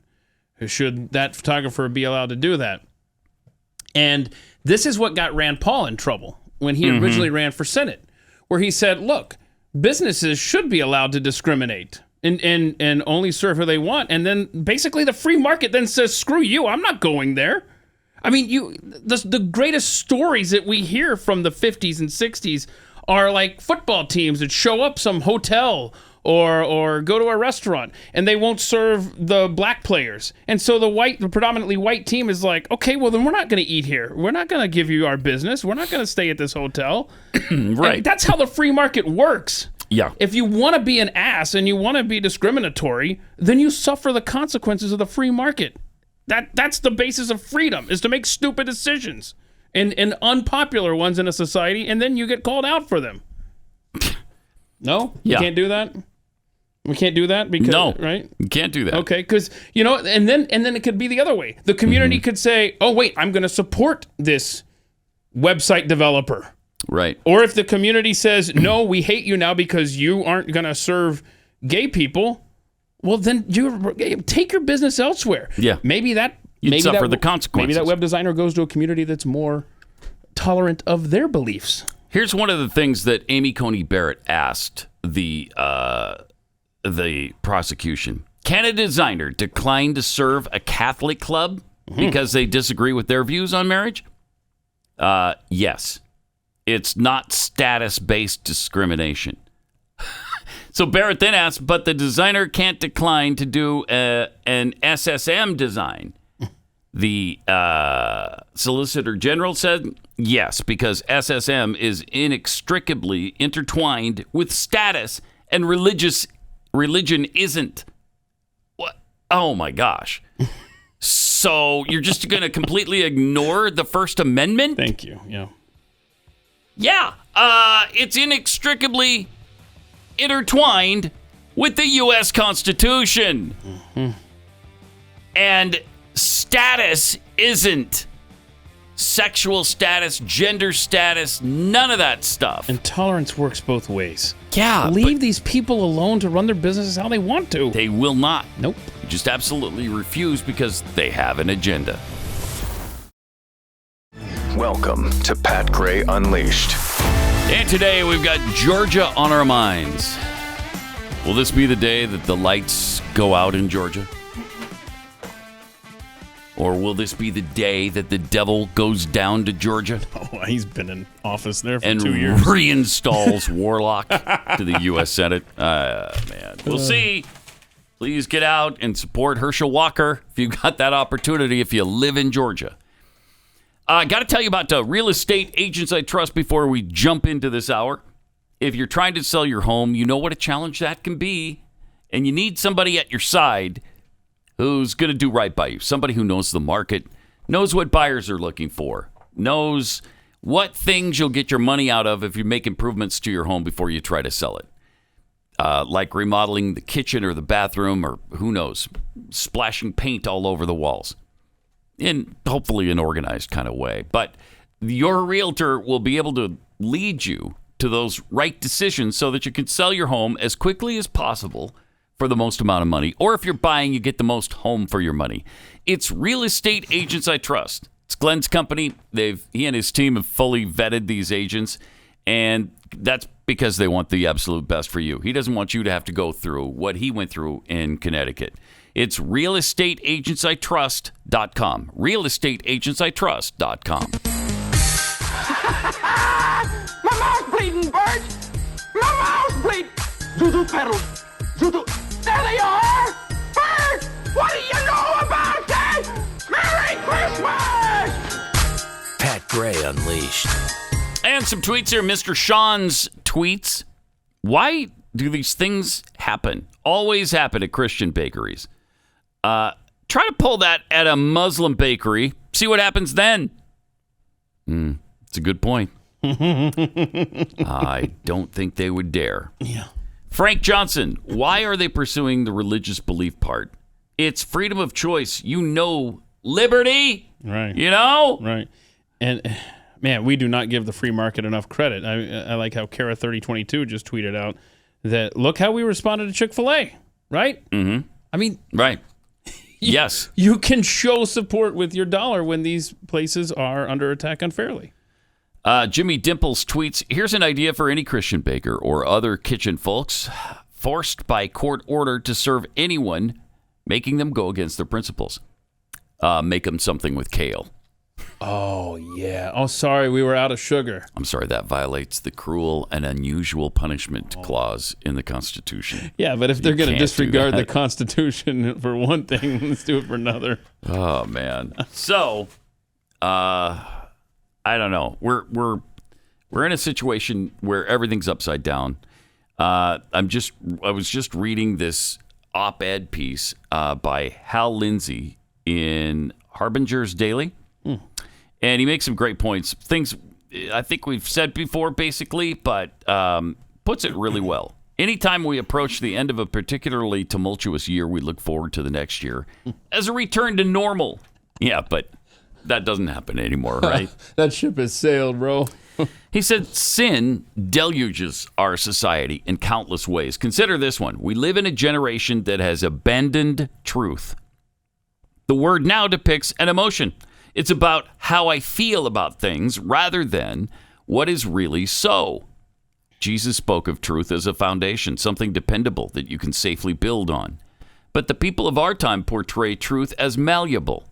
Should that photographer be allowed to do that? And this is what got Rand Paul in trouble when he originally ran for Senate, where he said, look, businesses should be allowed to discriminate and only serve who they want. And then basically the free market then says, screw you, I'm not going there. I mean, the greatest stories that we hear from the 50s and 60s are like football teams that show up some hotel or go to a restaurant and they won't serve the black players. And so the predominantly white team is like, okay, well then we're not going to eat here. We're not going to give you our business. We're not going to stay at this hotel. Right. And that's how the free market works. Yeah. If you want to be an ass and you want to be discriminatory, then you suffer the consequences of the free market. That's the basis of freedom, is to make stupid decisions and unpopular ones in a society, and then you get called out for them. No? You can't do that? We can't do that because right? You can't do that. Okay, because and then it could be the other way. The community could say, "Oh wait, I'm going to support this website developer." Right. Or if the community says, "No, we hate you now because you aren't going to serve gay people," well then you take your business elsewhere. Yeah. Maybe You'd suffer the consequences. Maybe that web designer goes to a community that's more tolerant of their beliefs. Here's one of the things that Amy Coney Barrett asked the prosecution. Can a designer decline to serve a Catholic club because they disagree with their views on marriage? Yes. It's not status-based discrimination. So Barrett then asked, but the designer can't decline to do an SSM design. The Solicitor General said, yes, because SSM is inextricably intertwined with status and religion isn't. What? Oh, my gosh. So you're just going to completely ignore the First Amendment? Thank you. Yeah. Yeah. It's inextricably intertwined with the U.S. Constitution. And status isn't. Sexual status, gender status, none of that stuff. And tolerance works both ways. Yeah. Leave these people alone to run their businesses how they want to. They will not. Nope. You just absolutely refuse because they have an agenda. Welcome to Pat Gray Unleashed. And today we've got Georgia on our minds. Will this be the day that the lights go out in Georgia? Or will this be the day that the devil goes down to Georgia? Oh, he's been in office there for and 2 years. Reinstalls Warlock to the U.S. Senate. Man, we'll see. Please get out and support Herschel Walker if you've got that opportunity, if you live in Georgia. I got to tell you about real estate agents I trust before we jump into this hour. If you're trying to sell your home, you know what a challenge that can be. And you need somebody at your side who's going to do right by you. Somebody who knows the market, knows what buyers are looking for, knows what things you'll get your money out of if you make improvements to your home before you try to sell it. Like remodeling the kitchen or the bathroom, or who knows, splashing paint all over the walls. In hopefully an organized kind of way. But your realtor will be able to lead you to those right decisions so that you can sell your home as quickly as possible for the most amount of money. Or if you're buying, you get the most home for your money. It's Real Estate Agents I Trust. It's Glenn's company. He and his team have fully vetted these agents, and that's because they want the absolute best for you. He doesn't want you to have to go through what he went through in Connecticut. It's realestateagentsitrust.com. Realestateagentsitrust.com. My mouth's bleeding, Bert! My mouth's bleeding! Zuzu pedals! Zuzu! There they are! Bert! What do you know about that? Merry Christmas! Pat Gray Unleashed. And some tweets here. Mr. Sean's tweets. Why do these things happen? Always happen at Christian bakeries. Try to pull that at a Muslim bakery. See what happens then. It's a good point. I don't think they would dare. Yeah. Frank Johnson, why are they pursuing the religious belief part? It's freedom of choice. Liberty. Right. Right. And man, we do not give the free market enough credit. I like how Kara3022 just tweeted out that look how we responded to Chick-fil-A, right? Mm-hmm. I mean, right. Yes. You can show support with your dollar when these places are under attack unfairly. Jimmy Dimples tweets, here's an idea for any Christian baker or other kitchen folks forced by court order to serve anyone, making them go against their principles. Make them something with kale. Oh, yeah. Oh, sorry, we were out of sugar. I'm sorry, that violates the cruel and unusual punishment clause in the Constitution. Yeah, but if they're going to disregard the Constitution for one thing, let's do it for another. Oh, man. So, I don't know. We're in a situation where everything's upside down. I was just reading this op-ed piece by Hal Lindsey in Harbinger's Daily. And he makes some great points. Things I think we've said before, basically, but puts it really well. Anytime we approach the end of a particularly tumultuous year, we look forward to the next year as a return to normal. Yeah, but that doesn't happen anymore, right? That ship has sailed, bro. He said, sin deluges our society in countless ways. Consider this one. We live in a generation that has abandoned truth. The word now depicts an emotion. It's about how I feel about things rather than what is really so. Jesus spoke of truth as a foundation, something dependable that you can safely build on. But the people of our time portray truth as malleable.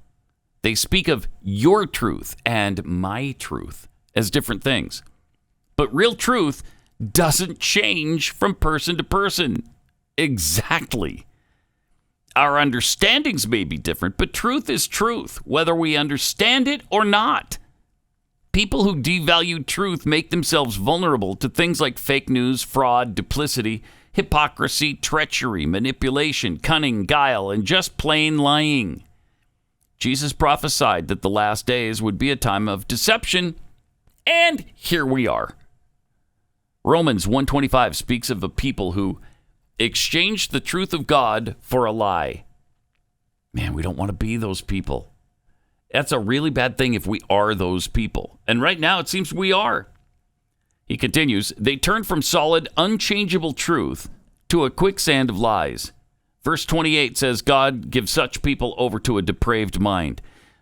They speak of your truth and my truth as different things. But real truth doesn't change from person to person. Exactly. Our understandings may be different, but truth is truth, whether we understand it or not. People who devalue truth make themselves vulnerable to things like fake news, fraud, duplicity, hypocrisy, treachery, manipulation, cunning, guile, and just plain lying. Jesus prophesied that the last days would be a time of deception, and here we are. Romans 1:25 speaks of a people who exchanged the truth of God for a lie. Man, we don't want to be those people. That's a really bad thing if we are those people. And right now, it seems we are. He continues, they turned from solid, unchangeable truth to a quicksand of lies. Verse 28 says, God gives such people over to a depraved mind.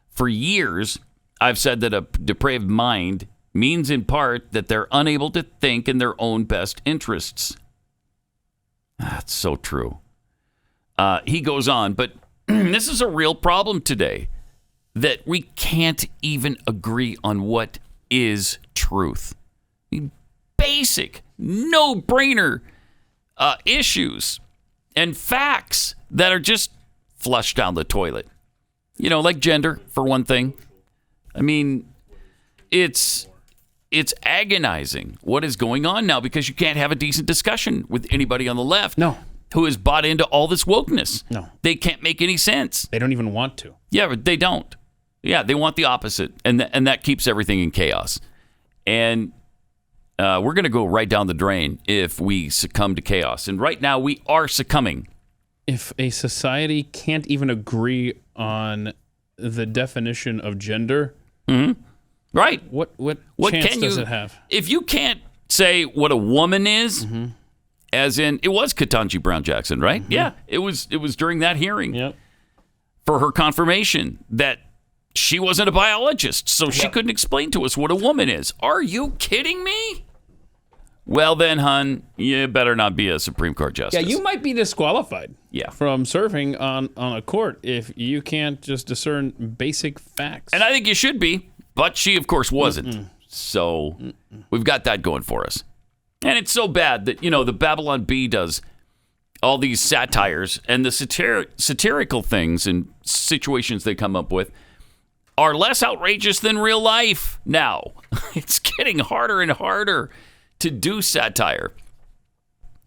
For years, I've said that a depraved mind means in part that they're unable to think in their own best interests. That's so true. He goes on, but this is a real problem today, that we can't even agree on what is truth. Basic, no-brainer issues and facts that are just flushed down the toilet. You know, like gender, for one thing. I mean, it's agonizing what is going on now because you can't have a decent discussion with anybody on the left who has bought into all this wokeness. No. They can't make any sense. They don't even want to. Yeah, but they don't. Yeah, they want the opposite, and that keeps everything in chaos. And we're going to go right down the drain if we succumb to chaos. And right now, we are succumbing. If a society can't even agree on the definition of gender... Mm-hmm. Right. What chance does it have? If you can't say what a woman is, as in, it was Ketanji Brown Jackson, right? Yeah, it was during that hearing for her confirmation that she wasn't a biologist, so she couldn't explain to us what a woman is. Are you kidding me? Well then, hun, you better not be a Supreme Court justice. Yeah, you might be disqualified from serving on a court if you can't just discern basic facts. And I think you should be. But she, of course, wasn't. So we've got that going for us. And it's so bad that, the Babylon Bee does all these satires and the satirical things and situations they come up with are less outrageous than real life now. It's getting harder and harder to do satire.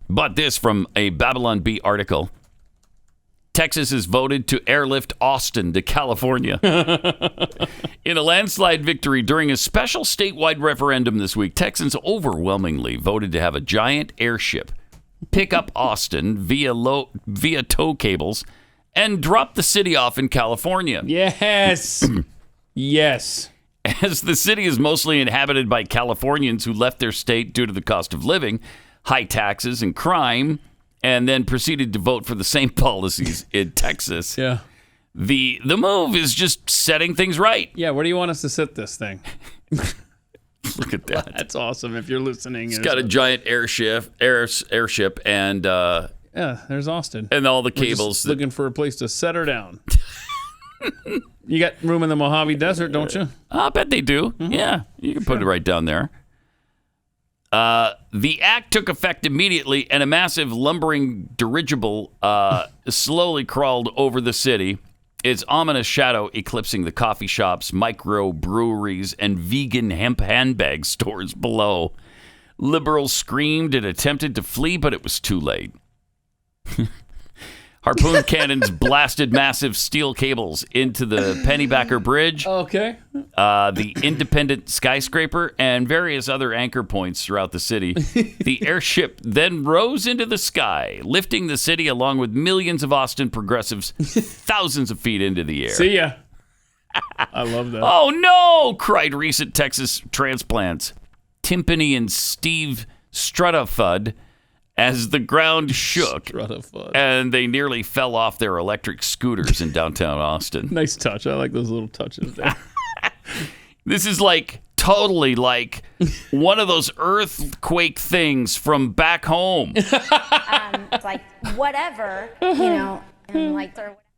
But this from a Babylon Bee article. Texas has voted to airlift Austin to California. In a landslide victory during a special statewide referendum this week, Texans overwhelmingly voted to have a giant airship pick up Austin via tow cables and dropped the city off in California. Yes. Yes. As the city is mostly inhabited by Californians who left their state due to the cost of living, high taxes, and crime, and then proceeded to vote for the same policies in Texas. Yeah. The move is just setting things right. Yeah, where do you want us to sit this thing? Look at that. That's awesome if you're listening. It's got a giant airship, and yeah, there's Austin. And all the We're cables. just looking for a place to set her down. You got room in the Mojave Desert, don't you? I bet they do. Mm-hmm. Yeah, you can put it right down there. The act took effect immediately, and a massive lumbering dirigible slowly crawled over the city, its ominous shadow eclipsing the coffee shops, microbreweries, and vegan hemp handbag stores below. Liberals screamed and attempted to flee, but it was too late. Harpoon cannons blasted massive steel cables into the Pennybacker Bridge, Okay. the Independent Skyscraper, and various other anchor points throughout the city. The airship then rose into the sky, lifting the city along with millions of Austin progressives thousands of feet into the air. See ya. I love that. Oh, no, cried recent Texas transplants, Timpani and Steve Strutafud, as the ground shook and they nearly fell off their electric scooters in downtown Austin. Nice touch. I like those little touches there. This is like totally like one of those earthquake things from back home. It's like whatever, and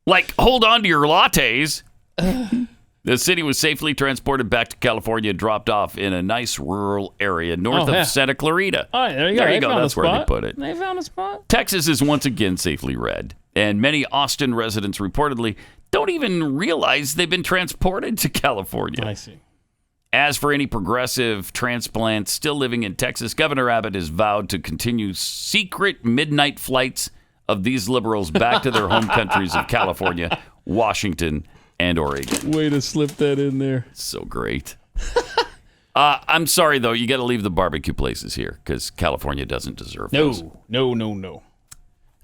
like hold on to your lattes. The city was safely transported back to California and dropped off in a nice rural area north of Santa Clarita. All right, there you go. There you They go. found a That's where they spot. put it. They found a spot. Texas is once again safely red, and many Austin residents reportedly don't even realize they've been transported to California. I see. As for any progressive transplants still living in Texas, Governor Abbott has vowed to continue secret midnight flights of these liberals back to their home countries of California, Washington, and Oregon. Way to slip that in there. So great. I'm sorry, though. You got to leave the barbecue places here because California doesn't deserve those. No.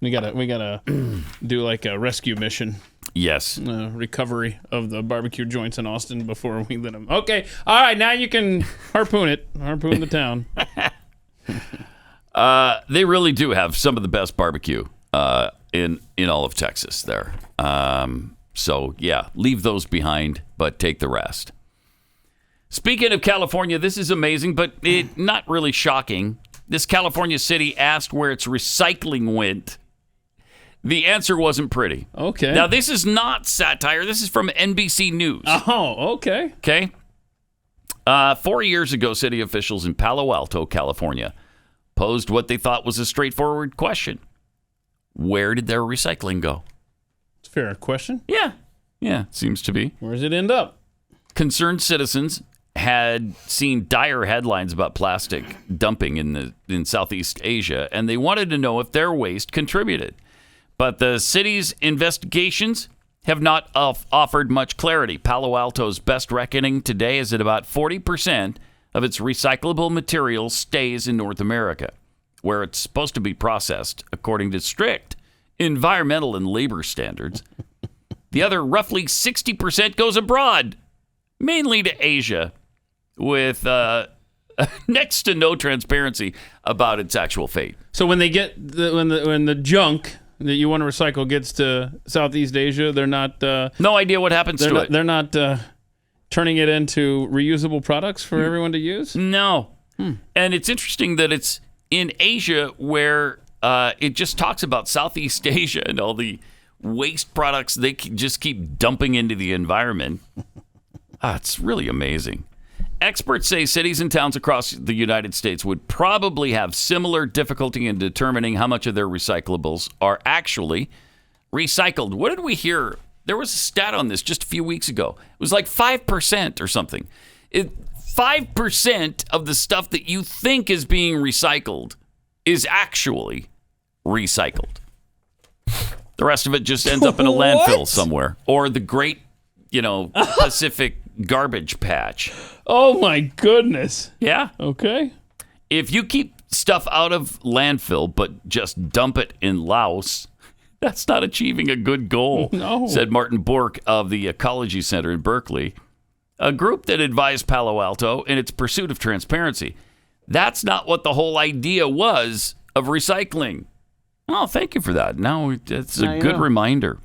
We gotta do like a rescue mission. Yes. Recovery of the barbecue joints in Austin before we let them. Okay. All right. Now you can harpoon it. Harpoon the town. They really do have some of the best barbecue in all of Texas there. So, yeah, leave those behind, but take the rest. Speaking of California, this is amazing, but not really shocking. This California city asked where its recycling went. The answer wasn't pretty. Okay. Now, this is not satire. This is from NBC News. Oh, okay. Okay. 4 years ago, city officials in Palo Alto, California, posed what they thought was a straightforward question. Where did their recycling go? It's a fair question. Yeah, seems to be. Where does it end up? Concerned citizens had seen dire headlines about plastic dumping in Southeast Asia, and they wanted to know if their waste contributed. But the city's investigations have not offered much clarity. Palo Alto's best reckoning today is that about 40% of its recyclable material stays in North America, where it's supposed to be processed according to strict environmental and labor standards. The other roughly 60% goes abroad, mainly to Asia, with next to no transparency about its actual fate. So when they get when the junk that you want to recycle gets to Southeast Asia, they're not no idea what happens to it. They're not turning it into reusable products for everyone to use. No, and it's interesting that it's in Asia where it just talks about Southeast Asia and all the waste products they just keep dumping into the environment. It's really amazing. Experts say cities and towns across the United States would probably have similar difficulty in determining how much of their recyclables are actually recycled. What did we hear? There was a stat on this just a few weeks ago. It was like 5% or something. 5% of the stuff that you think is being recycled is actually recycled. The rest of it just ends up in a landfill somewhere, or the great, Pacific garbage patch. Oh my goodness. Yeah. Okay. If you keep stuff out of landfill but just dump it in Laos, That's not achieving a good goal, said Martin Bork of the Ecology Center in Berkeley, a group that advised Palo Alto in its pursuit of transparency. That's not what the whole idea was of recycling. Oh, thank you for that. Now it's a good reminder.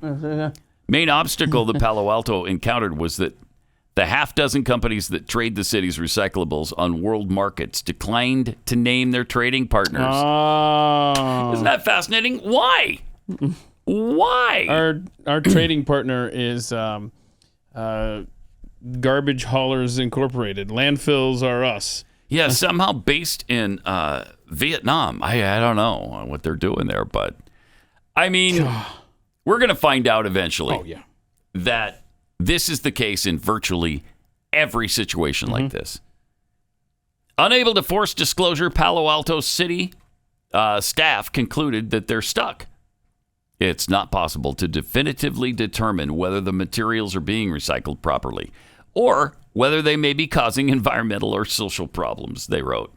Main obstacle that Palo Alto encountered was that the half-dozen companies that trade the city's recyclables on world markets declined to name their trading partners. Oh. Isn't that fascinating? Why? Why? Our trading partner is Garbage Haulers Incorporated. Landfills are us. Yeah, somehow based in Vietnam. I don't know what they're doing there, but I mean, we're going to find out eventually that this is the case in virtually every situation like this. Unable to force disclosure, Palo Alto City staff concluded that they're stuck. It's not possible to definitively determine whether the materials are being recycled properly or whether they may be causing environmental or social problems, they wrote.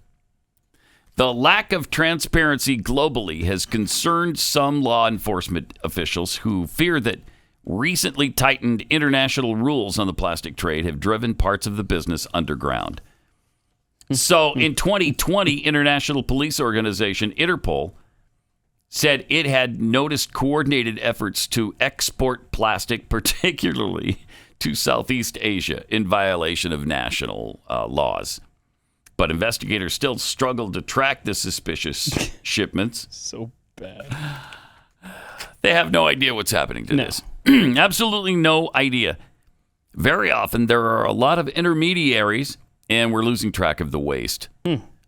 The lack of transparency globally has concerned some law enforcement officials who fear that recently tightened international rules on the plastic trade have driven parts of the business underground. So in 2020, international police organization Interpol said it had noticed coordinated efforts to export plastic, particularly to Southeast Asia, in violation of national laws. But investigators still struggled to track the suspicious shipments. So bad. They have no idea what's happening to this. Absolutely no idea. Very often there are a lot of intermediaries, and we're losing track of the waste.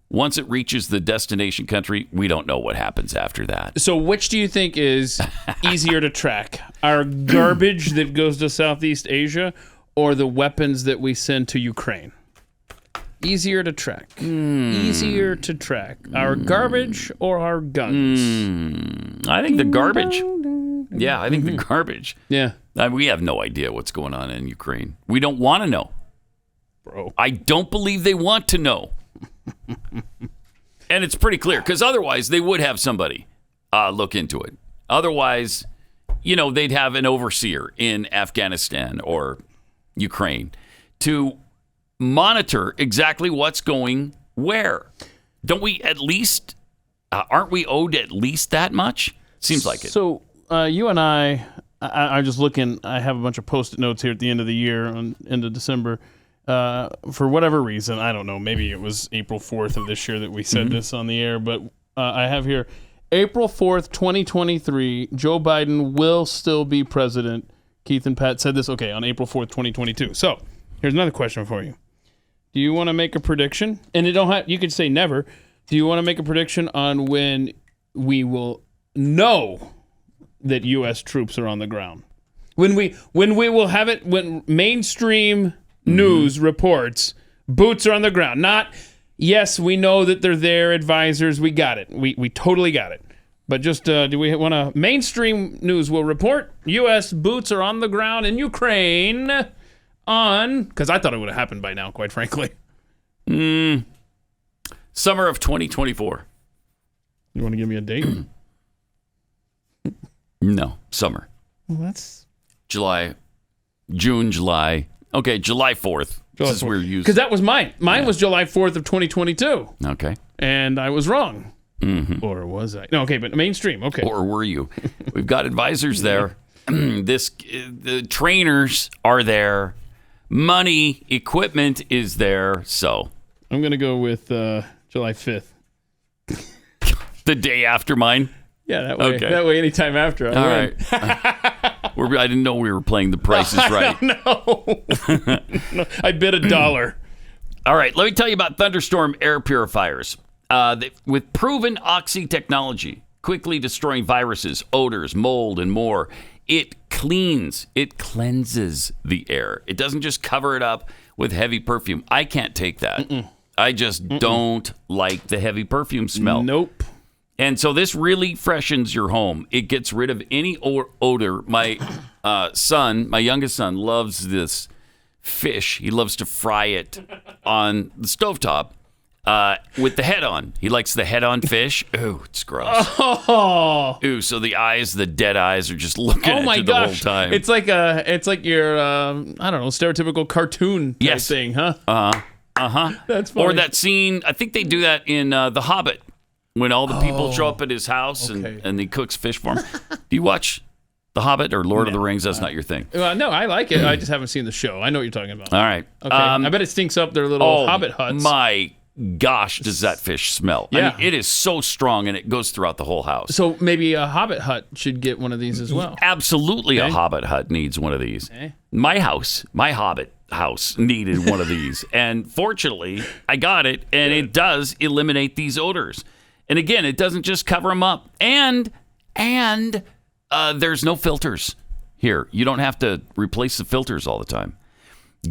Once it reaches the destination country, we don't know what happens after that. So which do you think is easier to track? Our garbage that goes to Southeast Asia or the weapons that we send to Ukraine? Easier to track. Easier to track. Our garbage or our guns? I think the garbage. Yeah, I think the garbage. Yeah. We have no idea what's going on in Ukraine. We don't want to know. Bro. I don't believe they want to know. And it's pretty clear, because otherwise they would have somebody look into it. Otherwise, they'd have an overseer in Afghanistan or Ukraine to monitor exactly what's going where. Don't we at least, aren't we owed at least that much? Seems like it. So you and I'm just looking, I have a bunch of Post-it notes here at the end of the year, end of December. For whatever reason, I don't know, maybe it was April 4th of this year that we said this on the air, but I have here, April 4th, 2023, Joe Biden will still be president. Keith and Pat said this, on April 4th, 2022. So, here's another question for you. Do you want to make a prediction? And you could say never. Do you want to make a prediction on when we will know that U.S. troops are on the ground? When we will have it, when mainstream news reports boots are on the ground. Not, yes, we know that they're there, advisors, we got it. We totally got it. But just, do we want to, mainstream news will report U.S. boots are on the ground in Ukraine because I thought it would have happened by now, quite frankly. Summer of 2024. You want to give me a date? No, summer. Well, that's June, July. Okay, July 4th. This is where you because that was mine. Mine was July 4th of 2022. Okay. And I was wrong. Or was I? No, okay, but mainstream. Okay. Or were you? We've got advisors there. The trainers are there. Money, equipment is there. So I'm going to go with July 5th. The day after mine? Yeah, that way. Okay. That way, anytime after. All right. I didn't know we were playing The Price is Right. No. I bid $1. All right, let me tell you about Thunderstorm air purifiers. With proven oxy technology, quickly destroying viruses, odors, mold, and more, it cleanses the air. It doesn't just cover it up with heavy perfume. I can't take that. I just don't like the heavy perfume smell. Nope. And so this really freshens your home. It gets rid of any odor. My youngest son, loves this fish. He loves to fry it on the stovetop. with the head on. He likes the head on fish. Ooh, it's gross. Oh. Ooh, so the eyes, the dead eyes, are just looking at you the whole time. It's like your I don't know, stereotypical cartoon type thing, huh? That's funny. Or that scene. I think they do that in The Hobbit when all the people show up at his house and he cooks fish for them. Do you watch The Hobbit or Lord of the Rings? That's not your thing. No, I like it. I just haven't seen the show. I know what you're talking about. All right. Okay. I bet it stinks up their little Hobbit huts. My gosh, does that fish smell? Yeah. I mean, it is so strong and it goes throughout the whole house. So maybe a Hobbit hut should get one of these as well. Absolutely, a Hobbit hut needs one of these. My Hobbit house needed one of these. And fortunately, I got it, and it does eliminate these odors. And again, it doesn't just cover them up. And there's no filters here. You don't have to replace the filters all the time.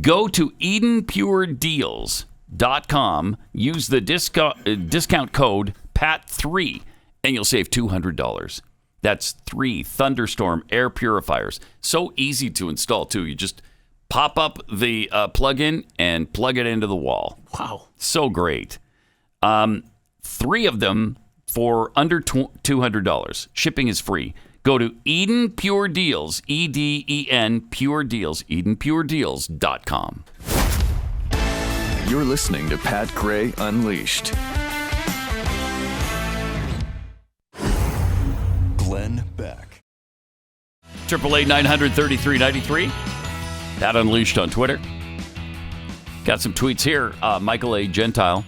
Go to EdenPureDeals.com, use the discount code PAT3, and you'll save $200. That's 3 Thunderstorm air purifiers. So easy to install, too. You just pop up the plug-in and plug it into the wall. Wow. So great. 3 of them for under $200. Shipping is free. Go to EdenPure Deals, EDEN Pure Deals, EdenPureDeals.com. You're listening to Pat Gray Unleashed. Glenn Beck. 888-933-93. Pat Unleashed on Twitter. Got some tweets here. Michael A. Gentile.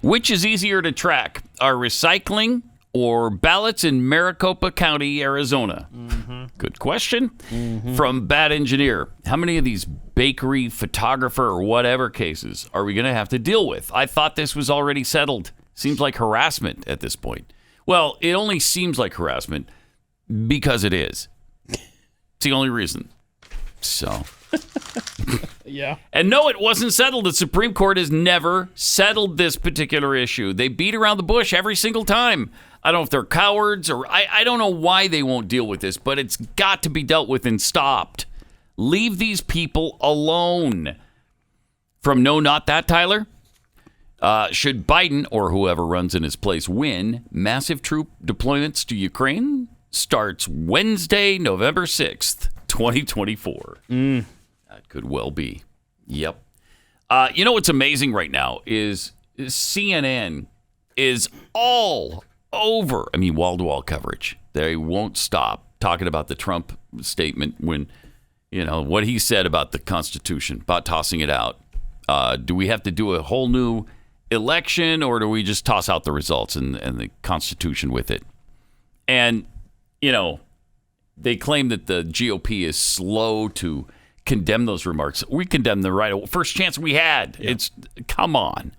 Which is easier to track? Are recycling or ballots in Maricopa County, Arizona? Good question. From Bad Engineer. How many of these bakery, photographer, or whatever cases are we going to have to deal with? I thought this was already settled. Seems like harassment at this point. Well, it only seems like harassment because it is. It's the only reason. So... Yeah. And no, it wasn't settled. The Supreme Court has never settled this particular issue. They beat around the bush every single time. I don't know if they're cowards or I don't know why they won't deal with this, but it's got to be dealt with and stopped. Leave these people alone. From No Not That, Tyler. Should Biden or whoever runs in his place win, massive troop deployments to Ukraine starts Wednesday, November 6th, 2024. That could well be. Yep. You know what's amazing right now is CNN is all over. I mean, wall-to-wall coverage. They won't stop talking about the Trump statement when, you know, what he said about the Constitution, about tossing it out. Do we have to do a whole new election, or do we just toss out the results and the Constitution with it? And, you know, they claim that the GOP is slow to condemn those remarks. We condemn the first chance we had. Yeah. It's come on.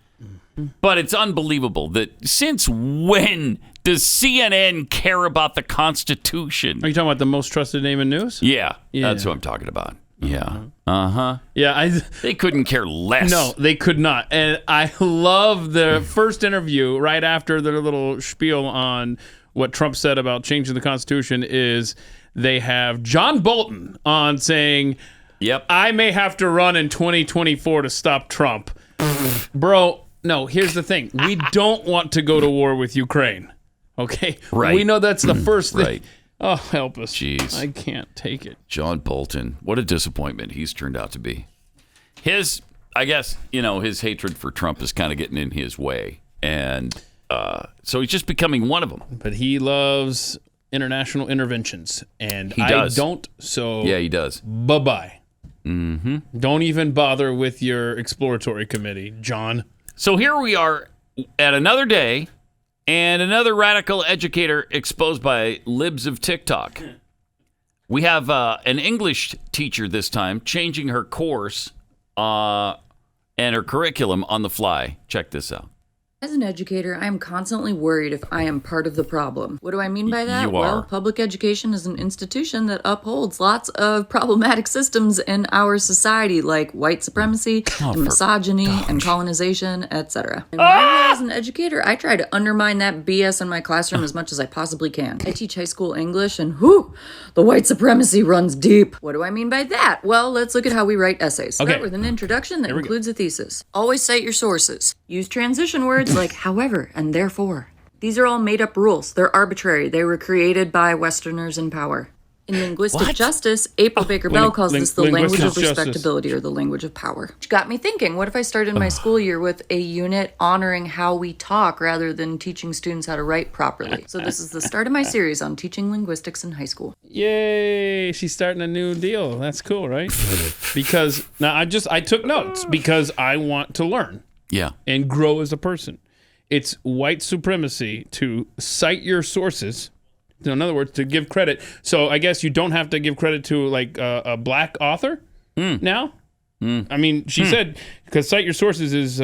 But it's unbelievable that since when does CNN care about the Constitution? Are you talking about the most trusted name in news? Yeah. That's what I'm talking about. Yeah. Yeah, they couldn't care less. No, they could not. And I love the first interview right after their little spiel on what Trump said about changing the Constitution is they have John Bolton on saying, "Yep, I may have to run in 2024 to stop Trump." Bro, no, here's the thing. We don't want to go to war with Ukraine. Okay? Right. We know that's the first thing. Right. Oh, help us. Jeez. I can't take it. John Bolton. What a disappointment he's turned out to be. I guess, his hatred for Trump is kind of getting in his way. And so he's just becoming one of them. But he loves international interventions. And he does. I don't, so... Yeah, he does. Bye-bye. Don't even bother with your exploratory committee, John. So here we are at another day, and another radical educator exposed by libs of TikTok. We have an English teacher this time changing her course and her curriculum on the fly. Check this out. As an educator, I am constantly worried if I am part of the problem. What do I mean by that? You Well, are. public education is an institution that upholds lots of problematic systems in our society, like white supremacy, and misogyny, and colonization, etc. And my role as an educator, I try to undermine that BS in my classroom as much as I possibly can. I teach high school English, and whew, the white supremacy runs deep. What do I mean by that? Well, let's look at how we write essays. Start with an introduction that includes a thesis. Always cite your sources. Use transition words like however and therefore. These are all made up rules. They're arbitrary. They were created by Westerners in power. In linguistic justice, April Baker Bell calls this the language of respectability or the language of power. Which got me thinking, what if I started my school year with a unit honoring how we talk rather than teaching students how to write properly? So this is the start of my series on teaching linguistics in high school. Yay! She's starting a new deal. That's cool, right? Because now I took notes because I want to learn. Yeah. And grow as a person. It's white supremacy to cite your sources. In other words, to give credit. So I guess you don't have to give credit to like a black author now. I mean, she said because cite your sources is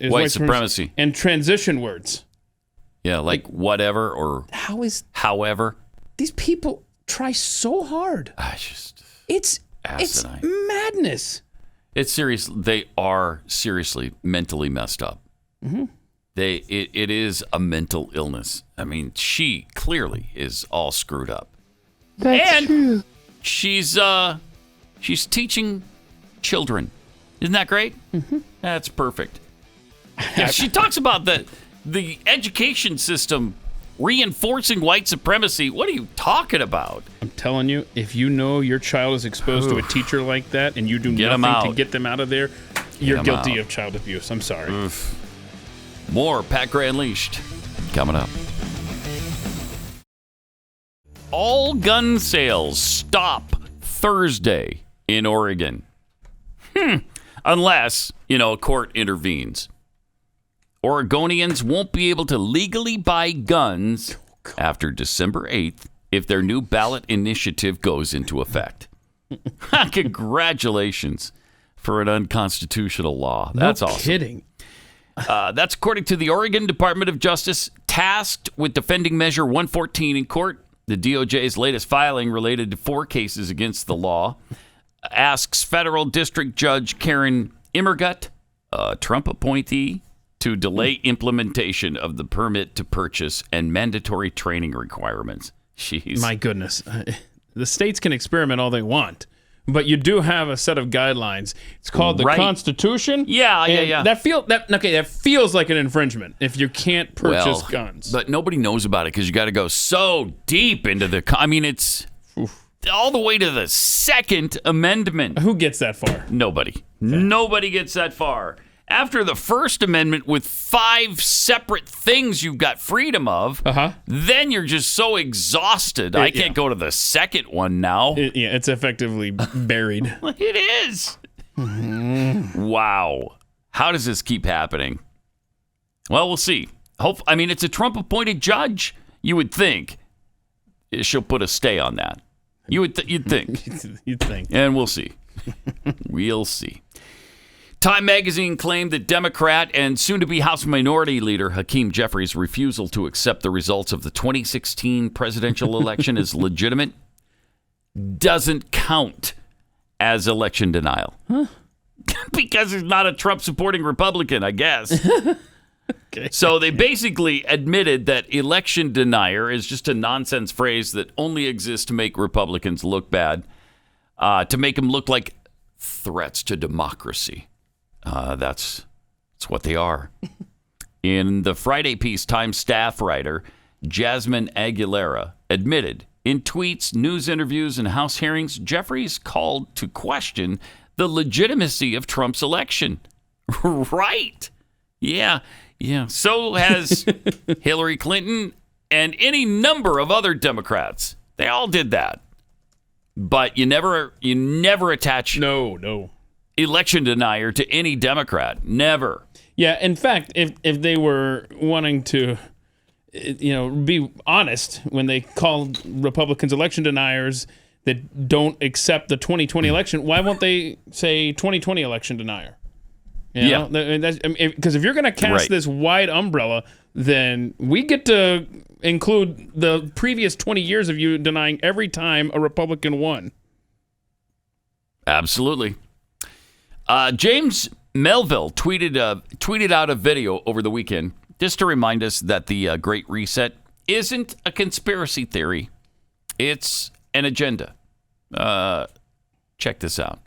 white supremacy and transition words. Yeah, like whatever or however. These people try so hard. It's madness. It's serious. They are seriously mentally messed up. Mm-hmm. It is a mental illness. I mean, she clearly is all screwed up. That's true. She's teaching children. Isn't that great? Mm-hmm. That's perfect. Yeah, she talks about the education system reinforcing white supremacy. What are you talking about? I'm telling you, if you know your child is exposed to a teacher like that and you do nothing to get them out of there, you're guilty of child abuse. I'm sorry. Oof. More Pat Gray Unleashed coming up. All gun sales stop Thursday in Oregon. Unless, a court intervenes. Oregonians won't be able to legally buy guns after December 8th if their new ballot initiative goes into effect. Congratulations for an unconstitutional law. That's awesome. Kidding. That's according to the Oregon Department of Justice, tasked with defending Measure 114 in court. The DOJ's latest filing related to 4 cases against the law asks federal district judge Karen Immergut, a Trump appointee, to delay implementation of the permit to purchase and mandatory training requirements. Jeez. My goodness. The states can experiment all they want, but you do have a set of guidelines. It's called the Constitution. Yeah. That feels like an infringement if you can't purchase guns. But nobody knows about it because you got to go so deep into the... I mean, it's all the way to the Second Amendment. Who gets that far? Nobody. Okay. Nobody gets that far. After the First Amendment with 5 separate things you've got freedom of, then you're just so exhausted. I can't go to the second one now. It's effectively buried. It is. Wow. How does this keep happening? Well, we'll see. It's a Trump-appointed judge. You would think she'll put a stay on that. You'd think. You'd think. And we'll see. We'll see. Time magazine claimed that Democrat and soon-to-be House Minority Leader Hakeem Jeffries' refusal to accept the results of the 2016 presidential election as legitimate doesn't count as election denial. Because he's not a Trump-supporting Republican, I guess. Okay. So they basically admitted that election denier is just a nonsense phrase that only exists to make Republicans look bad, to make them look like threats to democracy. That's what they are. In the Friday piece, Time staff writer Jasmine Aguilera admitted in tweets, news interviews, and House hearings, Jeffries called to question the legitimacy of Trump's election. Right. Yeah. So has Hillary Clinton and any number of other Democrats. They all did that. But you never attach election denier to any Democrat. Never. Yeah, in fact, if they were wanting to be honest when they called Republicans election deniers that don't accept the 2020 election, why won't they say 2020 election denier? You know? Because if you're going to cast this wide umbrella, then we get to include the previous 20 years of you denying every time a Republican won. Absolutely. James Melville tweeted out a video over the weekend just to remind us that the Great Reset isn't a conspiracy theory. It's an agenda. Check this out.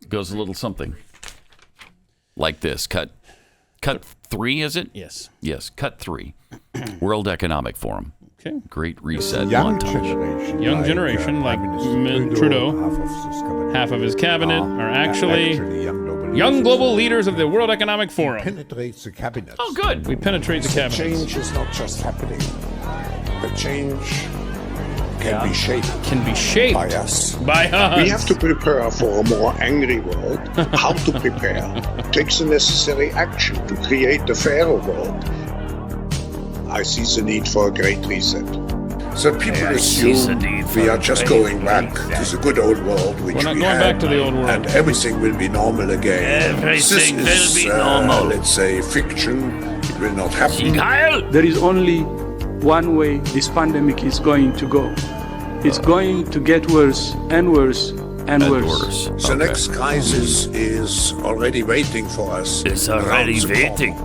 It goes a little something like this. Cut 3, is it? Yes. Yes, cut 3. World Economic Forum. Okay. Great Reset Young montage. Young generation, like Trudeau, half of his cabinet are actually young global leaders of the World Economic Forum. Penetrates the cabinet. Oh, good. We penetrate the cabinet. Change is not just happening. The change can be shaped. Can be shaped by us. By us. We have to prepare for a more angry world. How to prepare? Take the necessary action to create a fairer world. I see the need for a great reset. So people assume we are just going back to the good old world, which We're not we going had, back to the old world. and everything will be normal again. Everything this will be normal. Let's say fiction. It will not happen. There is only one way this pandemic is going to go. It's going to get worse and worse and worse. The next crisis is already waiting for us. It's already waiting.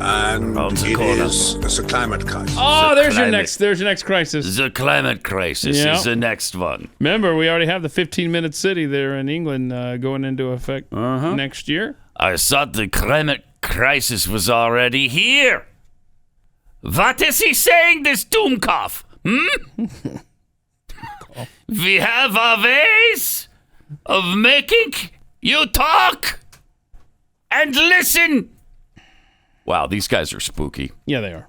And it is the climate crisis. Oh, there's your next crisis. The climate crisis is the next one. Remember, we already have the 15-minute city there in England going into effect next year. I thought the climate crisis was already here. What is he saying, this doomcough? We have our ways of making you talk and listen. Wow, these guys are spooky. Yeah, they are.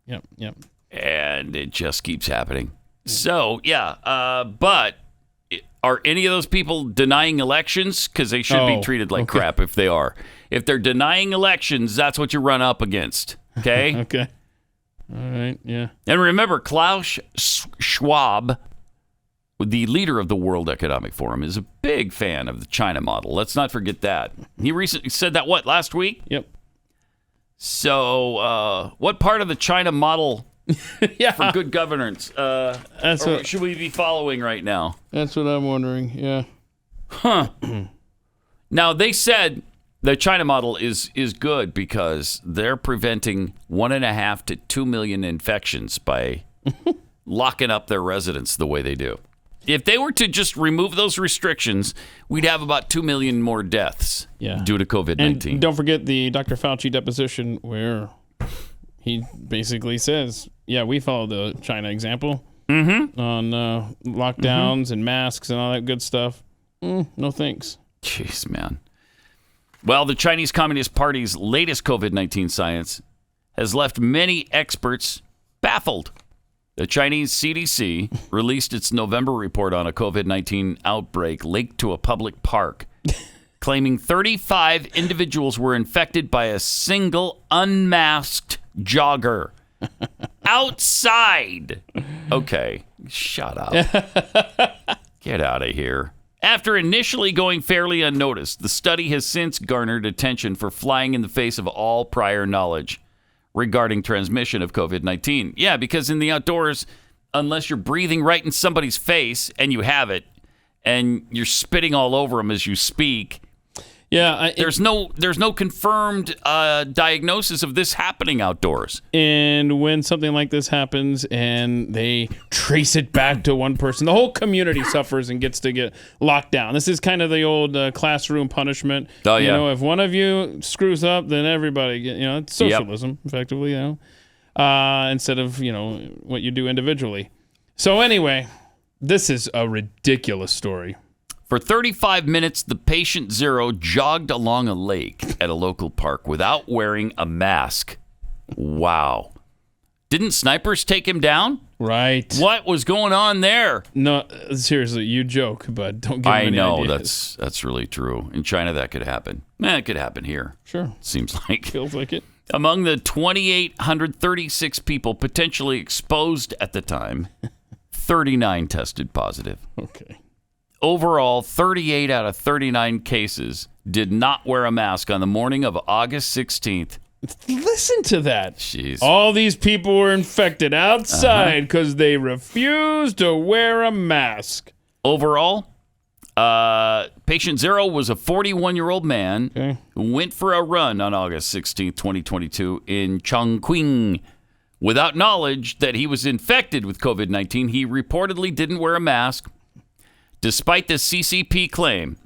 Yep. And it just keeps happening. So, but are any of those people denying elections? Because they should be treated like crap if they are. If they're denying elections, that's what you run up against. Okay? Okay. All right, yeah. And remember, Klaus Schwab, the leader of the World Economic Forum, is a big fan of the China model. Let's not forget that. He recently said that, last week? Yep. So, what part of the China model for good governance should we be following right now? That's what I'm wondering, yeah. Huh. Now, they said the China model is good because they're preventing 1.5 to 2 million infections by locking up their residents the way they do. If they were to just remove those restrictions, we'd have about 2 million more deaths due to COVID-19. And don't forget the Dr. Fauci deposition where he basically says, we follow the China example on lockdowns and masks and all that good stuff. No thanks. Jeez, man. Well, the Chinese Communist Party's latest COVID-19 science has left many experts baffled. The Chinese CDC released its November report on a COVID-19 outbreak linked to a public park, claiming 35 individuals were infected by a single unmasked jogger outside. Okay, shut up. Get out of here. After initially going fairly unnoticed, the study has since garnered attention for flying in the face of all prior knowledge regarding transmission of COVID-19. Yeah, because in the outdoors, unless you're breathing right in somebody's face and you have it, and you're spitting all over them as you speak, there's no confirmed diagnosis of this happening outdoors. And when something like this happens and they trace it back to one person, the whole community suffers and gets to get locked down. This is kind of the old classroom punishment. Oh, yeah. You know, if one of you screws up, then everybody it's socialism, effectively, instead of, what you do individually. So anyway, this is a ridiculous story. For 35 minutes, the patient zero jogged along a lake at a local park without wearing a mask. Wow. Didn't snipers take him down? Right. What was going on there? No, seriously, you joke, but don't give me any ideas. That's really true. In China, that could happen. It could happen here. Sure. Seems like. Feels like it. Among the 2,836 people potentially exposed at the time, 39 tested positive. Okay. overall, 38 out of 39 cases did not wear a mask on the morning of August 16th. Listen to that. Jeez. All these people were infected outside because they refused to wear a mask. Overall, patient 0 was a 41-year-old man who went for a run on August 16th, 2022 in Chongqing. Without knowledge that he was infected with COVID-19, he reportedly didn't wear a mask. Despite the CCP claim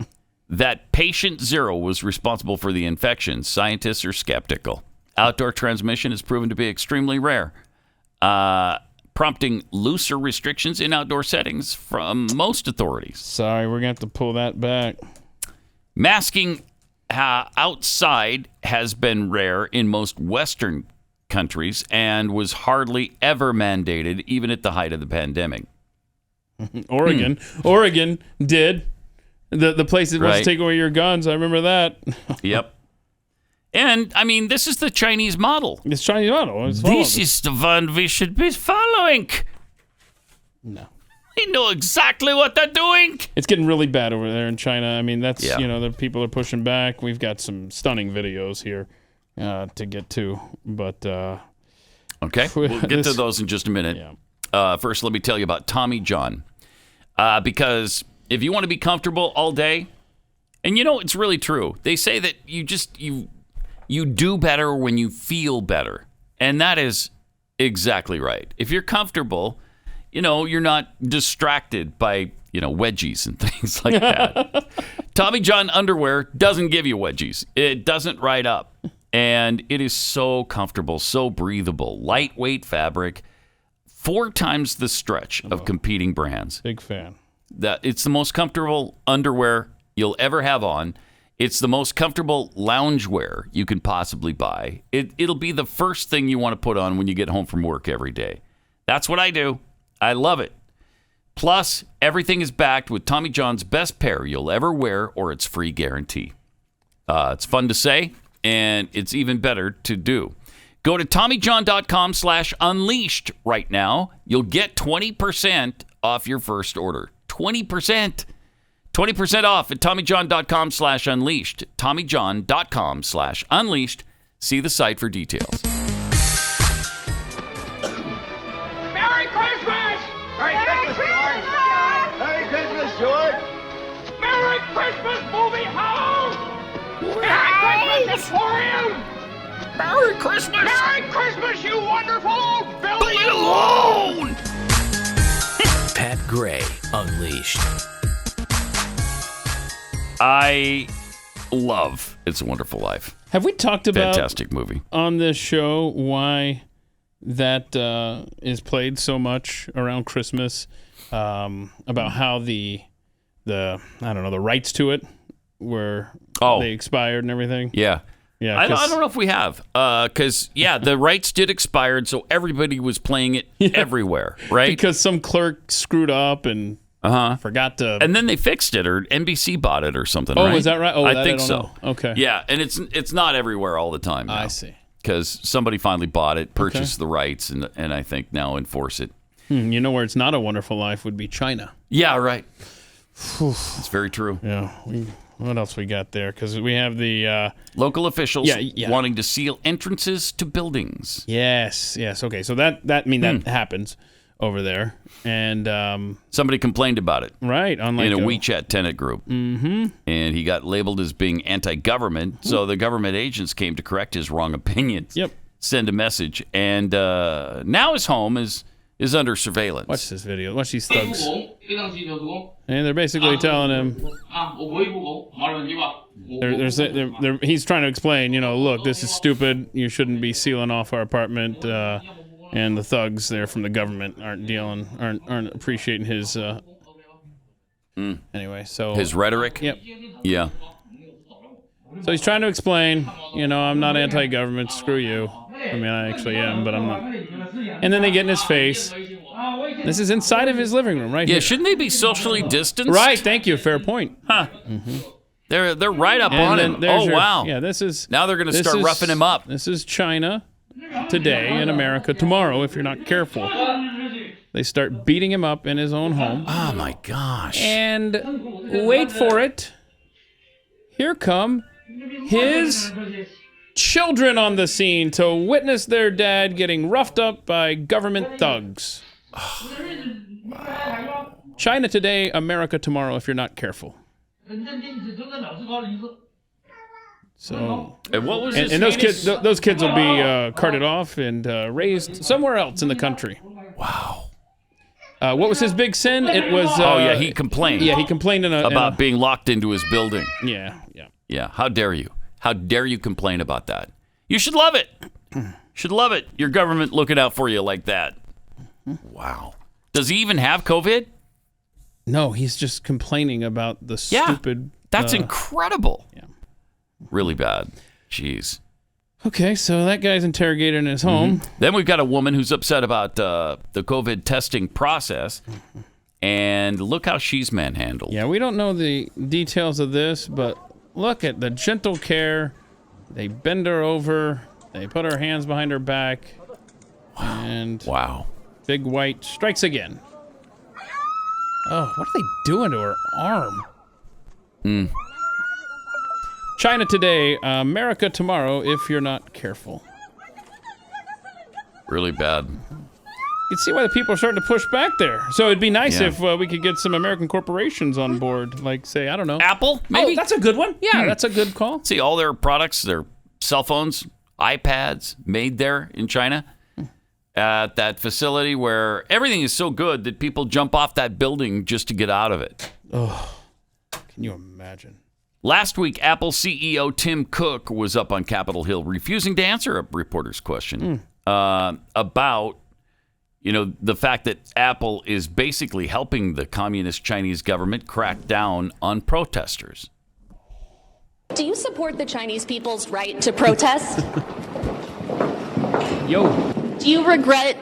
that patient 0 was responsible for the infection, scientists are skeptical. Outdoor transmission has proven to be extremely rare, prompting looser restrictions in outdoor settings from most authorities. Sorry, we're going to have to pull that back. Masking outside has been rare in most Western countries and was hardly ever mandated, even at the height of the pandemic. Oregon did. The place that wants to take away your guns. I remember that. Yep. And, I mean, this is the Chinese model. It's Chinese model. This is the one we should be following. No. They know exactly what they're doing. It's getting really bad over there in China. I mean, that's, the people are pushing back. We've got some stunning videos here to get to. But, okay. We'll get to those in just a minute. Yeah. First, let me tell you about Tommy John. Because if you want to be comfortable all day, and it's really true. They say that you do better when you feel better. And that is exactly right. If you're comfortable, you're not distracted by, wedgies and things like that. Tommy John underwear doesn't give you wedgies. It doesn't ride up. And it is so comfortable, so breathable, lightweight fabric, 4 times the stretch of competing brands. Big fan. It's the most comfortable underwear you'll ever have on. It's the most comfortable loungewear you can possibly buy. It'll be the first thing you want to put on when you get home from work every day. That's what I do. I love it. Plus, everything is backed with Tommy John's best pair you'll ever wear or its free guarantee. It's fun to say, and it's even better to do. Go to TommyJohn.com/unleashed right now. You'll get 20% off your first order. 20%. 20% off at TommyJohn.com/unleashed. TommyJohn.com/unleashed. See the site for details. Merry Christmas! Merry Christmas, George! Merry Christmas, George! Merry Christmas, movie house! Merry Christmas, Emporium! Merry Christmas! Merry Christmas, you wonderful Billy alone! Pat Gray Unleashed. I love It's a Wonderful Life. Have we talked about fantastic movie on this show why that is played so much around Christmas? About how the rights to it were they expired and everything. Yeah. I don't know if we have, because the rights did expire, so everybody was playing it everywhere, right? Because some clerk screwed up and forgot to, and then they fixed it, or NBC bought it, or something. Right? Is that right? Oh, I think so. Know. Okay. Yeah, and it's not everywhere all the time now. I see. Because somebody finally bought it, purchased the rights, and I think now enforce it. You know where it's not a wonderful life would be China. Yeah, right. It's very true. Yeah. What else we got there? Because we have the local officials wanting to seal entrances to buildings. Yes. Okay, so that happens over there, and somebody complained about it. Right, in a WeChat tenant group, and he got labeled as being anti-government. So the government agents came to correct his wrong opinions. Yep. Send a message, and now his home is under surveillance. Watch this video. Watch these thugs. And they're basically telling him. He's trying to explain. Look, this is stupid. You shouldn't be sealing off our apartment. And the thugs there from the government aren't appreciating his. Anyway, so his rhetoric. Yep. Yeah. So he's trying to explain. I'm not anti-government. Screw you. I mean, I actually am, but I'm not. And then they get in his face. This is inside of his living room, right here. Yeah, shouldn't they be socially distanced? Right, thank you. Fair point. Huh. They're right up on him. Oh, wow. Yeah, this is... Now they're going to start roughing him up. This is China today and America tomorrow if you're not careful. They start beating him up in his own home. Oh, my gosh. And wait for it. Here come his children on the scene to witness their dad getting roughed up by government thugs. China today, America tomorrow if you're not careful. So, and what was and those kids will be carted off and raised somewhere else in the country. Wow. What was his big sin? It was. He complained. Yeah, he complained about being locked into his building. Yeah. How dare you? How dare you complain about that? You should love it. Should love it. Your government looking out for you like that. Wow. Does he even have COVID? No, he's just complaining about the stupid. That's incredible. Yeah. Really bad. Jeez. Okay, so that guy's interrogated in his home. Then we've got a woman who's upset about the COVID testing process. And look how she's manhandled. Yeah, we don't know the details of this, but look at the gentle care. They bend her over. They put her hands behind her back. And Big White strikes again. Oh, what are they doing to her arm? China today, America tomorrow if you're not careful. Really bad. You can see why the people are starting to push back there. So it'd be nice if we could get some American corporations on board, like, say, I don't know. Apple, maybe? Oh, that's a good one. Yeah, that's a good call. See, all their products, their cell phones, iPads, made there in China at that facility where everything is so good that people jump off that building just to get out of it. Oh, can you imagine? Last week, Apple CEO Tim Cook was up on Capitol Hill refusing to answer a reporter's question about, the fact that Apple is basically helping the communist Chinese government crack down on protesters. Do you support the Chinese people's right to protest? Yo. Do you regret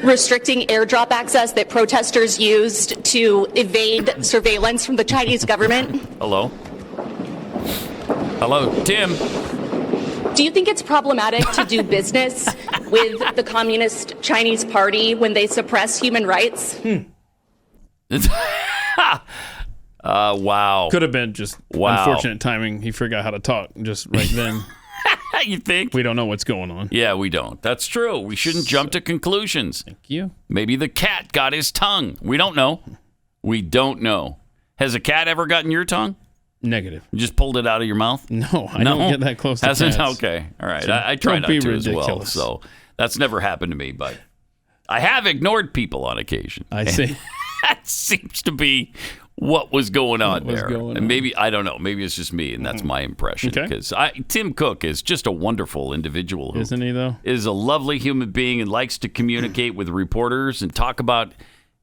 restricting airdrop access that protesters used to evade surveillance from the Chinese government? Hello, Tim. Do you think it's problematic to do business with the Communist Chinese Party when they suppress human rights? Wow. Could have been just unfortunate timing. He forgot how to talk just right then. You think? We don't know what's going on. Yeah, we don't. That's true. We shouldn't jump to conclusions. Thank you. Maybe the cat got his tongue. We don't know. We don't know. Has a cat ever gotten your tongue? Negative. You just pulled it out of your mouth? No, I don't get that close to Hasn't? cats. Okay. All right. So I try not to ridiculous. as well. So that's never happened to me, but I have ignored people on occasion. I see. That seems to be what was going on there. And maybe, I don't know, maybe it's just me, and that's my impression. Because Tim Cook is just a wonderful individual. Who Isn't he, though? Is a lovely human being and likes to communicate with reporters and talk about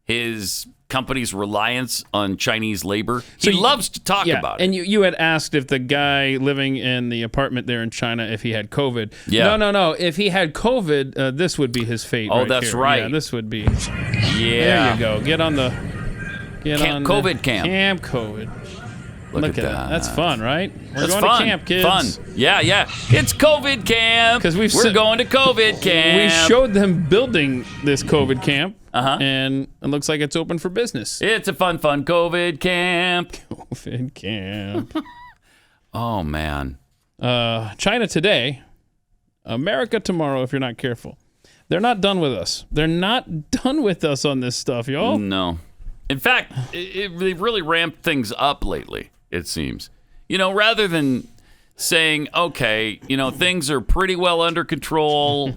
his company's reliance on Chinese labor. He loves to talk about it. And you had asked if the guy living in the apartment there in China, if he had COVID. Yeah. No. If he had COVID, this would be his fate. Oh, that's here. right. Yeah, this would be. Yeah. There you go. Get on the. Camp COVID camp. Camp COVID. Look at that. That's fun, right? We're That's going fun. to camp, kids. Fun. Yeah. It's COVID camp. Because we're going to COVID camp. We showed them building this COVID camp. And it looks like it's open for business. It's a fun COVID camp. COVID camp. Oh, man. China today, America tomorrow if you're not careful. They're not done with us. They're not done with us on this stuff, y'all. No. In fact, they've really ramped things up lately, it seems. Rather than saying, okay, things are pretty well under control,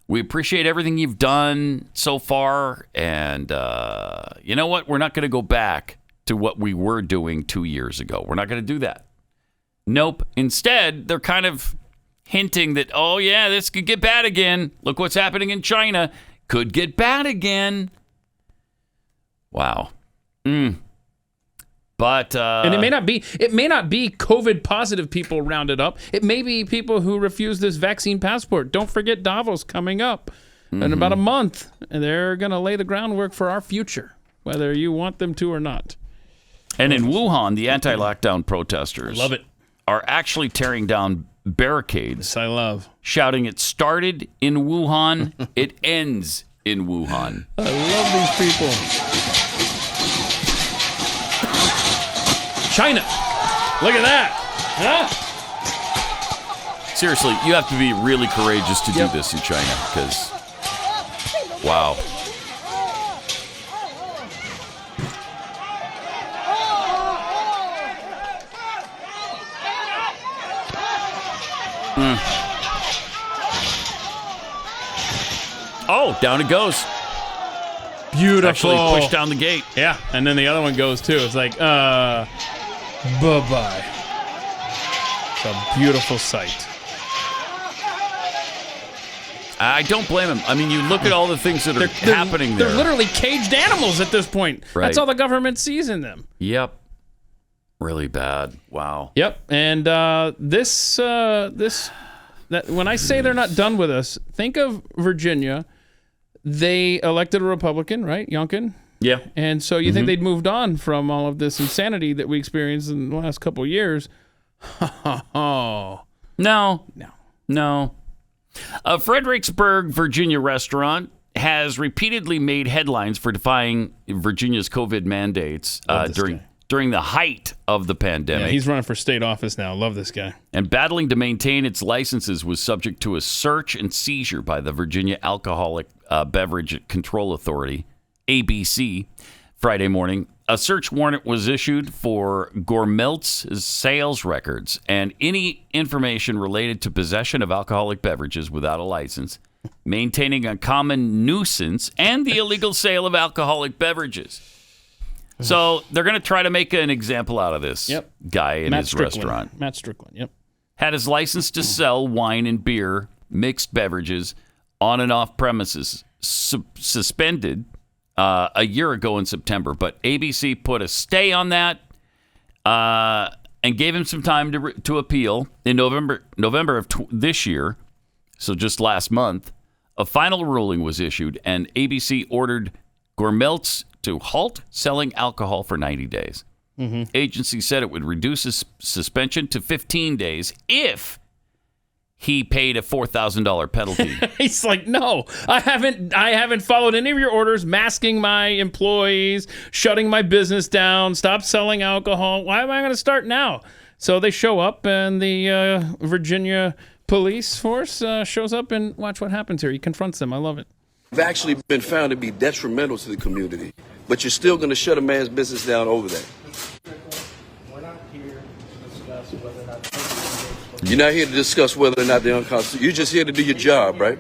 we appreciate everything you've done so far, and you know what? We're not going to go back to what we were doing 2 years ago. We're not going to do that. Nope. Instead, they're kind of hinting that, oh, yeah, this could get bad again. Look what's happening in China. Could get bad again. Wow. But and it may not be COVID positive people rounded up. It may be people who refuse this vaccine passport. Don't forget Davos coming up in about a month, and they're going to lay the groundwork for our future, whether you want them to or not. And in Wuhan, the anti-lockdown protesters love it. Are actually tearing down barricades. This I love. Shouting, "It started in Wuhan, it ends in Wuhan." I love these people. China. Look at that. Huh? Seriously, you have to be really courageous to do this in China, because, wow. Oh, down it goes. Beautiful. Actually pushed down the gate. Yeah, and then the other one goes too. It's like, bye-bye. It's a beautiful sight. I don't blame him. I mean, you look at all the things that are happening there. They're literally caged animals at this point. Right. That's all the government sees in them. Yep. Really bad. Wow. Yep. And when I say they're not done with us, think of Virginia. They elected a Republican, right? Youngkin? Yeah. And so you think they'd moved on from all of this insanity that we experienced in the last couple of years. No. A Fredericksburg, Virginia restaurant has repeatedly made headlines for defying Virginia's COVID mandates during the height of the pandemic. Yeah, he's running for state office now. Love this guy. And battling to maintain its licenses was subject to a search and seizure by the Virginia Alcoholic Beverage Control Authority, ABC, Friday morning. A search warrant was issued for Gourmelt's sales records and any information related to possession of alcoholic beverages without a license, maintaining a common nuisance, and the illegal sale of alcoholic beverages. So they're going to try to make an example out of this guy in his restaurant. Matt Strickland, yep. Had his license to sell wine and beer, mixed beverages, on and off premises suspended a year ago in September. But ABC put a stay on that and gave him some time to appeal. In November of this year, so just last month, a final ruling was issued, and ABC ordered Gourmelt's to halt selling alcohol for 90 days. Agency said it would reduce his suspension to 15 days if he paid a $4,000 penalty. He's like, no, I haven't followed any of your orders, masking my employees, shutting my business down, stop selling alcohol. Why am I going to start now? So they show up, and the Virginia police force shows up, and watch what happens here. He confronts them. I love it. Have actually been found to be detrimental to the community, but you're still going to shut a man's business down over that. We're not here to discuss whether or not you're not here to discuss whether or not they're unconstitutional. You're just here to do your job, right?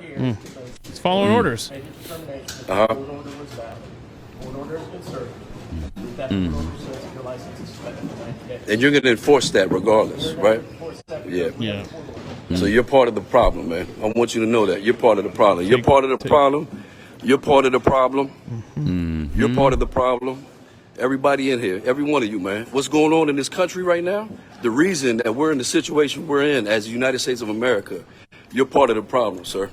It's following orders. Uh-huh. And you're going to enforce that regardless, right? Yeah. So you're part of the problem, man. I want you to know that. You're part of the problem. You're part of the problem. You're part of the problem. You're part of the problem. Everybody in here, every one of you, man. What's going on in this country right now? The reason that we're in the situation we're in as the United States of America, you're part of the problem, sir.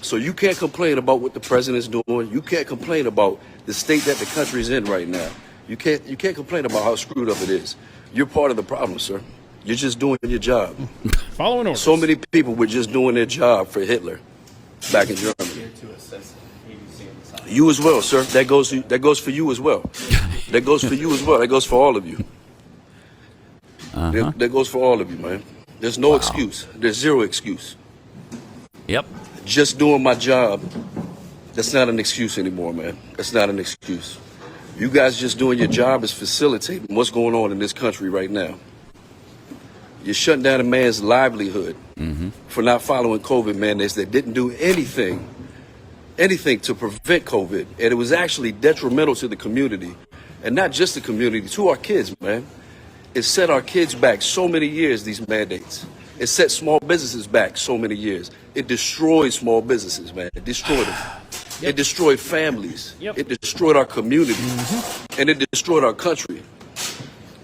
So you can't complain about what the president's doing. You can't complain about the state that the country's in right now. You can't complain about how screwed up it is. You're part of the problem, sir. You're just doing your job. Following orders. So many people were just doing their job for Hitler back in Germany. You as well, sir. That goes for you as well. That goes for you as well. That goes for all of you. That goes for all of you, man. There's no excuse. There's zero excuse. Yep. Just doing my job. That's not an excuse anymore, man. That's not an excuse. You guys just doing your job is facilitating what's going on in this country right now. You're shutting down a man's livelihood for not following COVID mandates that didn't do anything to prevent COVID. And it was actually detrimental to the community. And not just the community, to our kids, man. It set our kids back so many years, these mandates. It set small businesses back so many years. It destroyed small businesses, man. It destroyed them. It destroyed families. It destroyed our community. And it destroyed our country.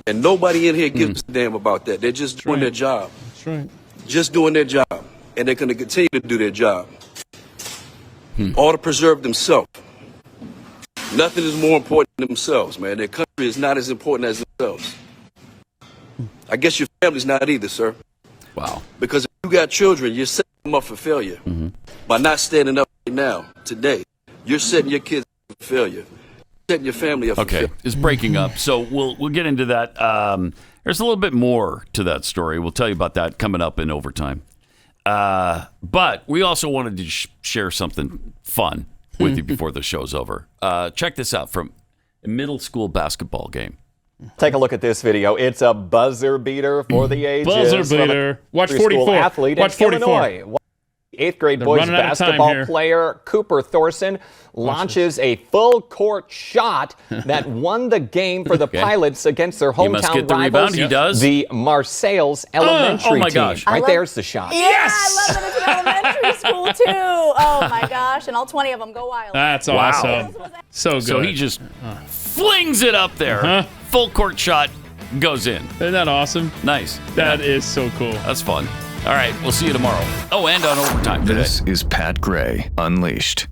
And nobody in here gives a damn about that. They're just doing their job. That's right. Just doing their job. And they're going to continue to do their job. All to preserve themselves. Nothing is more important than themselves, man. Their country is not as important as themselves. I guess your family's not either, sir. Because if you got children, you're setting them up for failure. By not standing up right now, today, you're setting your kids up for failure. Setting your family up for failure. Okay, it's breaking up. So we'll get into that. There's a little bit more to that story. We'll tell you about that coming up in overtime. But we also wanted to share something fun with you before the show's over. Check this out from a middle school basketball game. Take a look at this video. It's a buzzer beater for the ages. Buzzer beater. Watch 44. Athlete Watch 44. Illinois. 8th grade boys basketball player Cooper Thorson launches a full court shot that won the game for the Pilots against their hometown must get the rivals, rebound. He does. the Marseilles Elementary my team. gosh. Right there's the shot. Yes! I love that it's an elementary school, too. Oh, my gosh. And all 20 of them go wild. That's awesome. So good. So he just flings it up there. Full court shot goes in. Isn't that awesome? Nice. That is so cool. That's fun. All right, we'll see you tomorrow. Oh, and on overtime today. This is Pat Gray Unleashed.